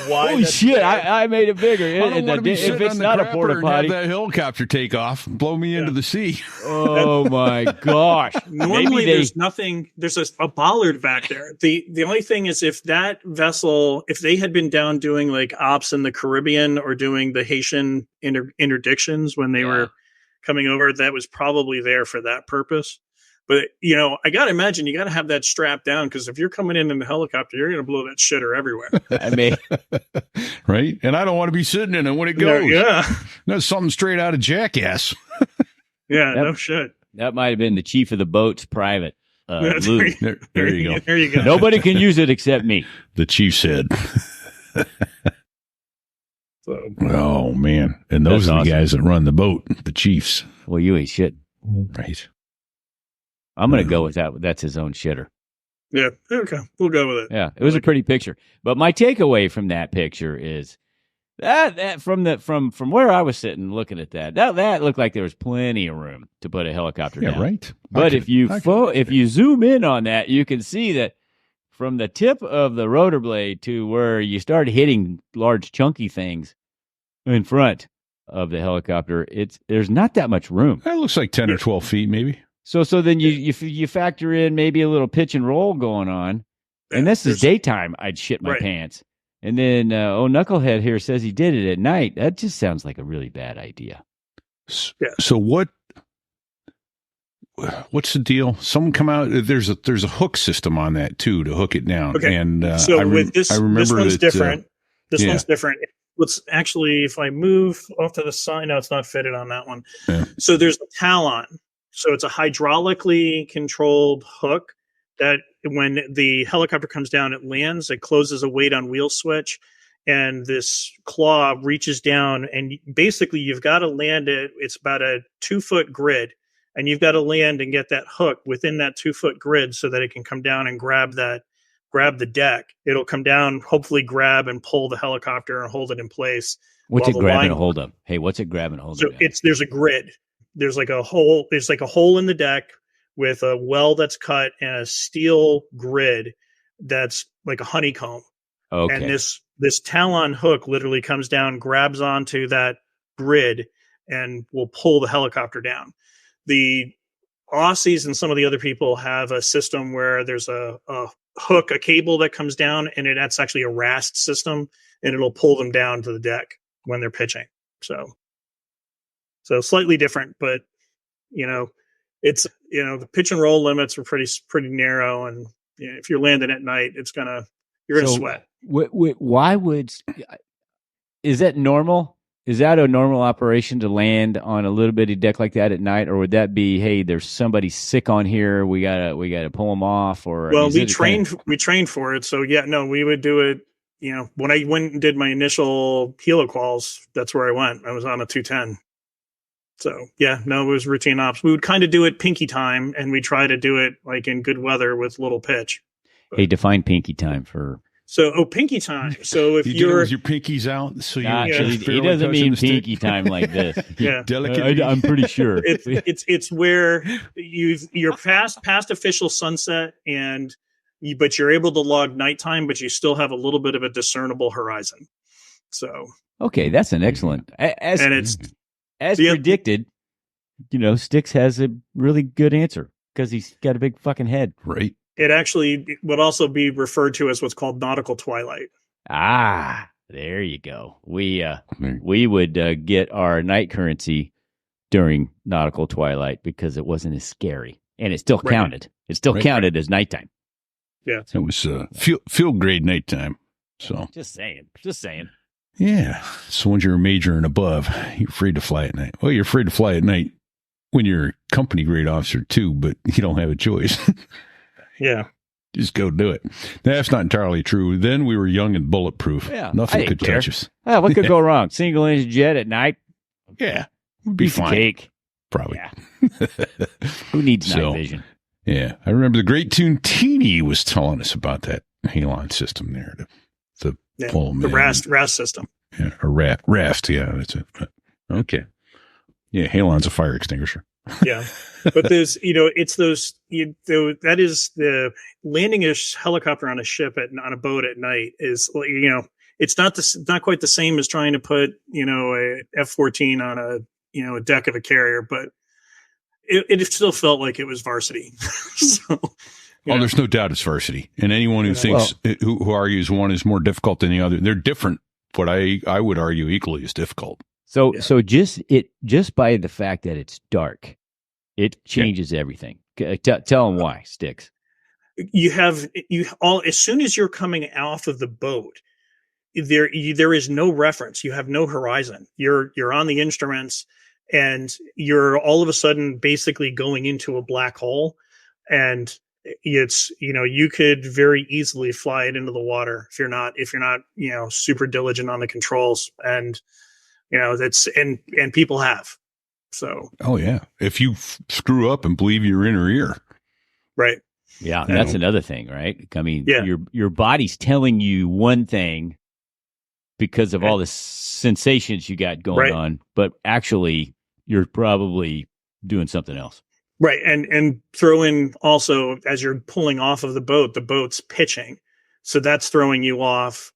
Why? Holy shit! I made it bigger. If it's not a porta potty, that helicopter take off, blow me into the sea. Oh my gosh! Normally, there's nothing. There's a bollard back there. The only thing is if that vessel, if they had been down doing like ops in the Caribbean or doing the Haitian interdictions when they were coming over, that was probably there for that purpose. But, I got to imagine you got to have that strapped down because if you're coming in the helicopter, you're going to blow that shitter everywhere. Right? And I don't want to be sitting in it when it goes. Yeah. That's something straight out of Jackass. No shit. That might have been the chief of the boat's private. Lube. There you go. There you go. Nobody can use it except me. The chief said. So, Oh man, and those That's are the awesome. guys that run the boat, the chiefs, Well, you ain't shit. right? I'm going to go with that. That's his own shitter. yeah, okay, we'll go with it. Yeah, it was a pretty picture. But my takeaway from that picture is that from where I was sitting looking at that looked like there was plenty of room to put a helicopter Yeah, down. right. But if you zoom in on that, you can see that from the tip of the rotor blade to where you start hitting large chunky things in front of the helicopter, there's not that much room. that looks like 10 or 12 feet, maybe. So then you factor in maybe a little pitch and roll going on, and this is daytime. I'd shit my Right. pants. And then Knucklehead here says he did it at night. That just sounds like a really bad idea. Yeah. So what's the deal? Someone come out. There's a hook system on that too to hook it down. Okay. And So with this, I remember this one's that, different. This yeah. one's different. What's actually, if I move off to the side, no, it's not fitted on that one. Yeah. So there's a talon. So it's a hydraulically controlled hook that when the helicopter comes down, it lands, it closes a weight on wheel switch, and this claw reaches down, and basically you've got to land it. It's about a 2-foot grid, and you've got to land and get that hook within that 2-foot grid so that it can come down and grab the deck. It'll come down, hopefully grab and pull the helicopter and hold it in place. What's while it the grabbing line- a hold of? Hey, what's it grabbing a hold So of? there's a grid. There's like a hole. There's like a hole in the deck with a well that's cut and a steel grid that's like a honeycomb. Okay. And this talon hook literally comes down, grabs onto that grid, and will pull the helicopter down. The Aussies and some of the other people have a system where there's a hook, a cable that comes down, and that's actually a RAST system, and it'll pull them down to the deck when they're pitching. So slightly different, but it's the pitch and roll limits are pretty narrow, and if you're landing at night, you're gonna sweat. Why is that normal? Is that a normal operation to land on a little bitty deck like that at night, or would that be, hey, there's somebody sick on here, we gotta pull them off? Or Well, we trained for it, so yeah, no, we would do it. When I went and did my initial heliquals, that's where I went. I was on a 210. So yeah, no, it was routine ops. We would kind of do it pinky time, and we try to do it like in good weather with little pitch. Hey, define pinky time for. So pinky time. So if you you're with your pinkies out, so you he doesn't mean pinky time like this. yeah, delicately. I'm pretty sure it's where you're past official sunset, but you're able to log nighttime, but you still have a little bit of a discernible horizon. So okay, that's an excellent. As predicted, Sticks has a really good answer because he's got a big fucking head. Right. it actually would also be referred to as what's called nautical twilight. Ah, there you go. We would get our night currency during nautical twilight because it wasn't as scary, and it still counted. It still counted as nighttime. Yeah, it was field grade nighttime. So just saying. Yeah. So when you're a major and above, you're afraid to fly at night. Well, you're afraid to fly at night when you're a company grade officer too, but you don't have a choice. Yeah. Just go do it. That's not entirely true. Then we were young and bulletproof. Yeah, Nothing could touch us. Oh, what could go wrong? Single engine jet at night? Yeah. Would be fine. Cake. Probably. Yeah. Who needs night vision? Yeah. I remember the great Toon Teeny was telling us about that halon system there. The RAST system. Yeah, a raft. Yeah, that's it. Okay. Yeah, halon's a fire extinguisher. Yeah, but there's, it's those, that is the landing a helicopter on a ship on a boat at night is, it's not quite the same as trying to put, a F-14 on a deck of a carrier, but it still felt like it was varsity. So, there's no doubt it's varsity. And anyone who thinks, who argues one is more difficult than the other, they're different, but I would argue equally as difficult. So just by the fact that it's dark, it changes everything. Tell them why, Sticks. As soon as you're coming off of the boat, there is no reference. You have no horizon. You're on the instruments, and you're all of a sudden basically going into a black hole. And it's, you could very easily fly it into the water if you're not, super diligent on the controls. And, that's, and people have. So, Oh yeah. If you screw up and believe you're in her ear. right. Yeah, that's another thing, right? I mean, Yeah. your body's telling you one thing because of all the sensations you got going on, but actually you're probably doing something else. Right. And throw in also, as you're pulling off of the boat's pitching. So that's throwing you off.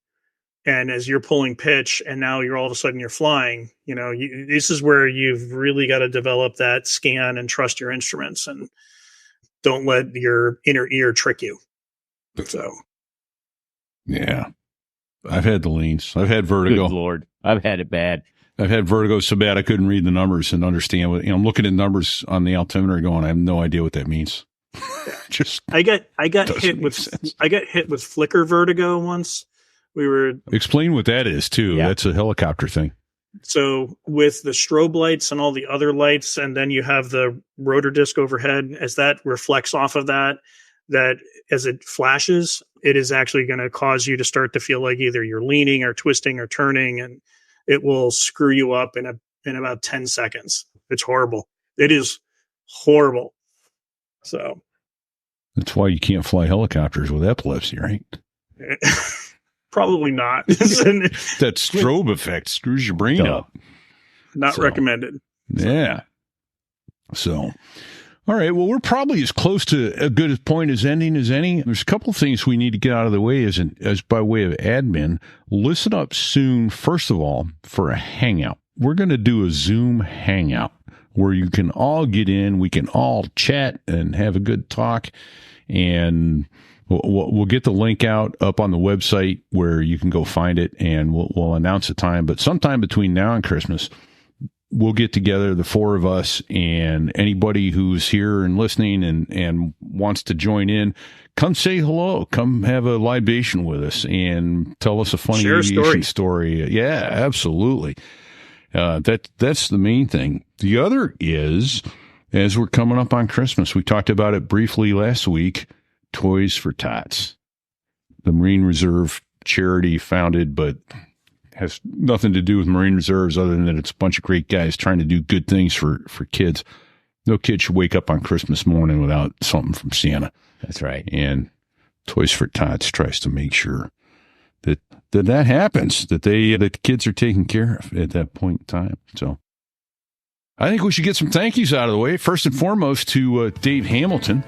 And as you're pulling pitch and now you're all of a sudden you're flying, this is where you've really got to develop that scan and trust your instruments and don't let your inner ear trick you. So. Yeah. I've had the leans. I've had vertigo. Good Lord. I've had it bad. I've had vertigo so bad I couldn't read the numbers and understand what, I'm looking at numbers on the altimeter going, I have no idea what that means. Just I got hit with flicker vertigo once. Explain what that is too. Yeah. That's a helicopter thing. So with the strobe lights and all the other lights, and then you have the rotor disc overhead, as that reflects off of that as it flashes, it is actually going to cause you to start to feel like either you're leaning or twisting or turning, and it will screw you up in about 10 seconds. It's horrible. It is horrible. So that's why you can't fly helicopters with epilepsy, right? Probably not. That strobe effect screws your brain up. Not recommended. Yeah. So, all right. Well, we're probably as close to a good point as ending as any. There's a couple of things we need to get out of the way as by way of admin. Listen up soon, first of all, for a hangout. We're going to do a Zoom hangout where you can all get in. We can all chat and have a good talk. And we'll get the link out up on the website where you can go find it, and we'll announce the time. But sometime between now and Christmas, we'll get together, the four of us, and anybody who's here and listening and wants to join in, come say hello. Come have a libation with us and tell us a funny aviation story. Yeah, absolutely. That's the main thing. The other is, as we're coming up on Christmas, we talked about it briefly last week, Toys for Tots, the Marine Reserve charity founded, but has nothing to do with Marine Reserves other than that it's a bunch of great guys trying to do good things for kids. No kid should wake up on Christmas morning without something from Santa. That's right. And Toys for Tots tries to make sure that happens, that the kids are taken care of at that point in time. So I think we should get some thank yous out of the way. First and foremost to Dave Hamilton.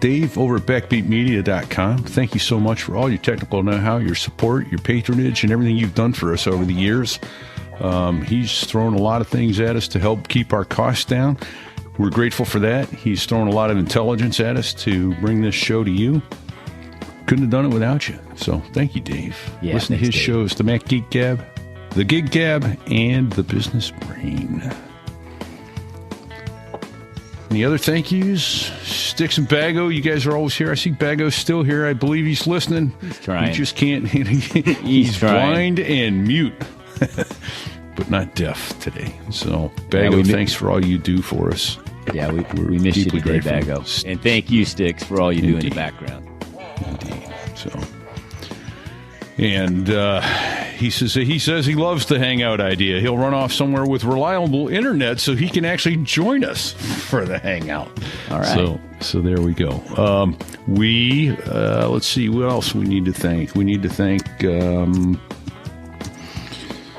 Dave over at backbeatmedia.com. Thank you so much for all your technical know-how, your support, your patronage, and everything you've done for us over the years. He's thrown a lot of things at us to help keep our costs down. We're grateful for that. He's thrown a lot of intelligence at us to bring this show to you. Couldn't have done it without you. So thank you, Dave. Yeah, listen to his shows, the Mac Geek Gab, the Gig Gab, and the Business Brain. Any other thank yous? Sticks and Bago, you guys are always here. I see Bago's still here. I believe he's listening. He's trying. He just can't. He's blind and mute, but not deaf today. So, Bago, thanks for all you do for us. Yeah, we miss you today, grateful. Bago. And thank you, Sticks, for all you do in the background. Indeed. So, and he says he loves the hangout idea. He'll run off somewhere with reliable internet so he can actually join us for the hangout. All right. So there we go. Let's see what else we need to thank. We need to thank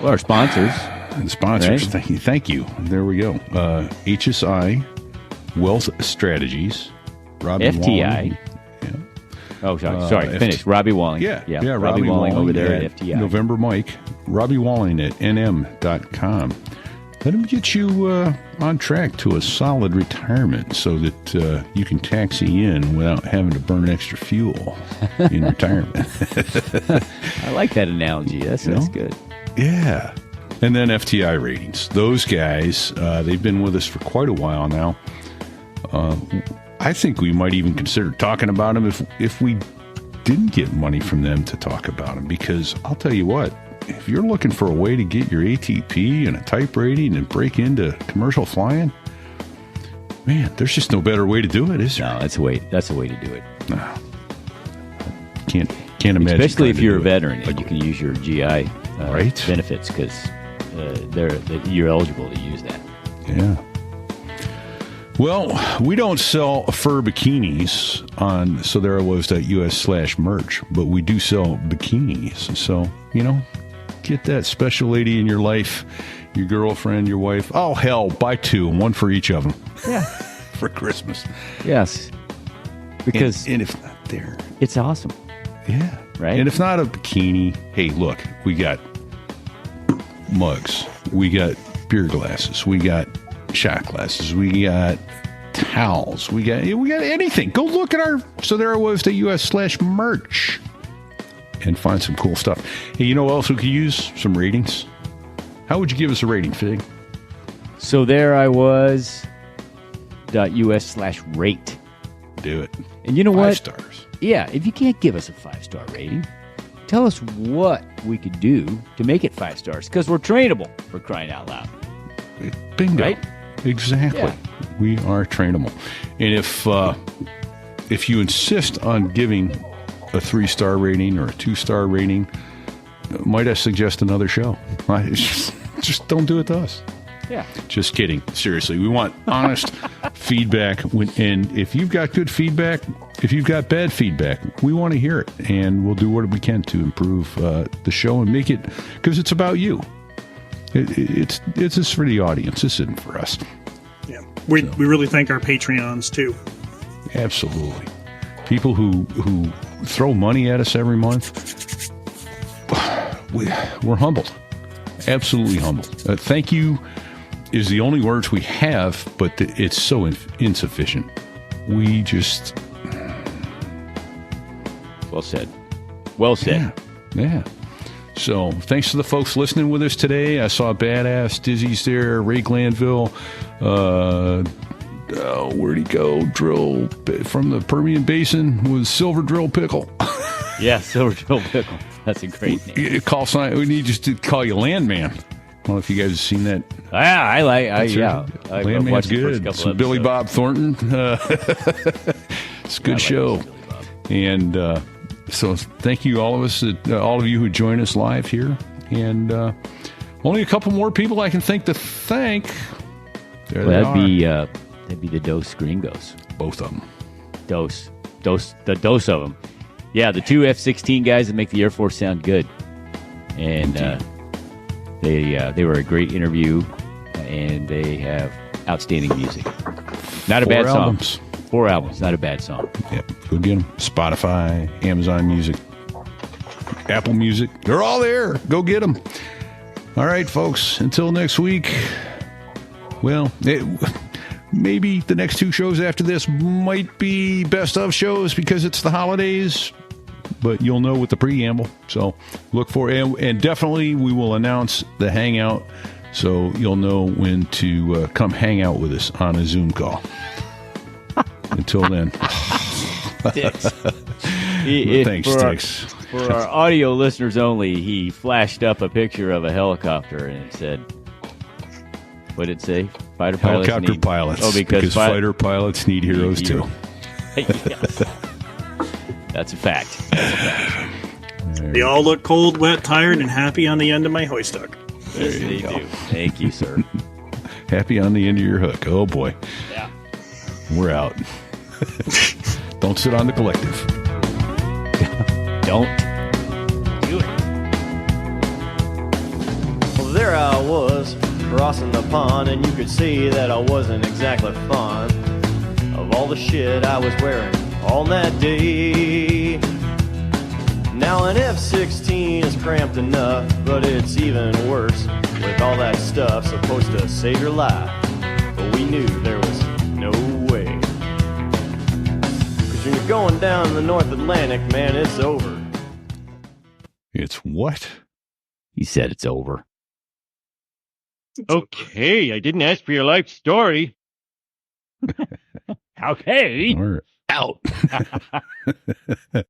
our sponsors. The sponsors. Right. Thank you. There we go. HSI Wealth Strategies. Robbie FTI. Walling. Oh, sorry. Finish. Robbie Walling. Yeah. Robbie Walling over there at FTI. November Mike. Robbie Walling at nm.com. Let him get you on track to a solid retirement so that you can taxi in without having to burn extra fuel in retirement. I like that analogy. That's good. Yeah. And then FTI ratings. Those guys, they've been with us for quite a while now. I think we might even consider talking about them if we didn't get money from them to talk about them. Because I'll tell you what, if you're looking for a way to get your ATP and a type rating and break into commercial flying, Man, there's just no better way to do it, is there? No, that's a way to do it. No. Can't imagine. Especially if trying to you're a do it. veteran and you can use your GI Right. benefits because you're eligible to use that. Yeah. Well, we don't sell fur bikinis on sotherewas.us/merch, but we do sell bikinis. So, get that special lady in your life, your girlfriend, your wife. Oh, hell, buy two, one for each of them. Yeah. For Christmas. Yes. Because and if not there, it's awesome. yeah. Right. And if not a bikini, hey, look, we got mugs, we got beer glasses, we got shot glasses, we got towels, we got anything. Go look at our sotherewas.us/merch and find some cool stuff. Hey, you know what else we could use? Some ratings. How would you give us a rating, Fig? So there I was. .us/rate. Do it. And you know 5 what? stars. Yeah, if you can't give us a 5-star rating, tell us what we could do to make it 5 stars, because we're trainable, for crying out loud. Bingo. Right? Exactly. Yeah. We are trainable. And if you insist on giving a 3-star rating or a 2-star rating, might I suggest another show? Just don't do it to us. Yeah. Just kidding. Seriously, we want honest feedback. And if you've got good feedback, if you've got bad feedback, we want to hear it. And we'll do what we can to improve the show and make it, because it's about you. It's just for the audience. This isn't for us. Yeah. We really thank our Patreons, too. Absolutely. People who throw money at us every month, we're humbled. Absolutely humbled. Thank you is the only words we have, but it's so insufficient. We just... Well said. Well said. Yeah. So thanks to the folks listening with us today. I saw Badass, Dizzy's there, Ray Glanville, where'd he go? Drill from the Permian Basin with Silver Drill Pickle. Yeah, Silver Drill Pickle. That's a great name. Call sign. We need just to call you Landman. I don't know if you guys have seen that. Yeah, I Landman's watched the first good. couple Some Billy episodes. Bob Thornton. It's a good show. Billy Bob. And so thank you, all of you who join us live here. And only a couple more people I can think to thank. There they are. That'd be the Dos Gringos. Both of them. The dose of them. Yeah, the 2 F-16 guys that make the Air Force sound good. And they were a great interview, and they have outstanding music. Not a bad song. 4 albums, not a bad song. Yep, go get them. Spotify, Amazon Music, Apple Music. They're all there. Go get them. All right, folks. Until next week. Well, maybe the next 2 shows after this might be best of shows because it's the holidays, but you'll know with the preamble. So look for it. And definitely we will announce the hangout so you'll know when to come hang out with us on a Zoom call. Until then. Thanks, Sticks. For our audio listeners only, he flashed up a picture of a helicopter and it said, what did it say? Fighter pilots Helicopter pilots. Oh, because fighter pilots need heroes too. Yes. That's a fact. They all look cold, wet, tired, and happy on the end of my hoist hook. Yes, they do. Thank you, sir. Happy on the end of your hook. Oh boy. Yeah. We're out. Don't sit on the collective. Don't do it. Well, there I was, crossing the pond, and you could see that I wasn't exactly fond of all the shit I was wearing on that day. Now an F-16 is cramped enough, but it's even worse with all that stuff supposed to save your life. But we knew there was no way. 'Cause when you're going down the North Atlantic, man, it's over. It's what? He said it's over. Okay, I didn't ask for your life story. Okay. We're out.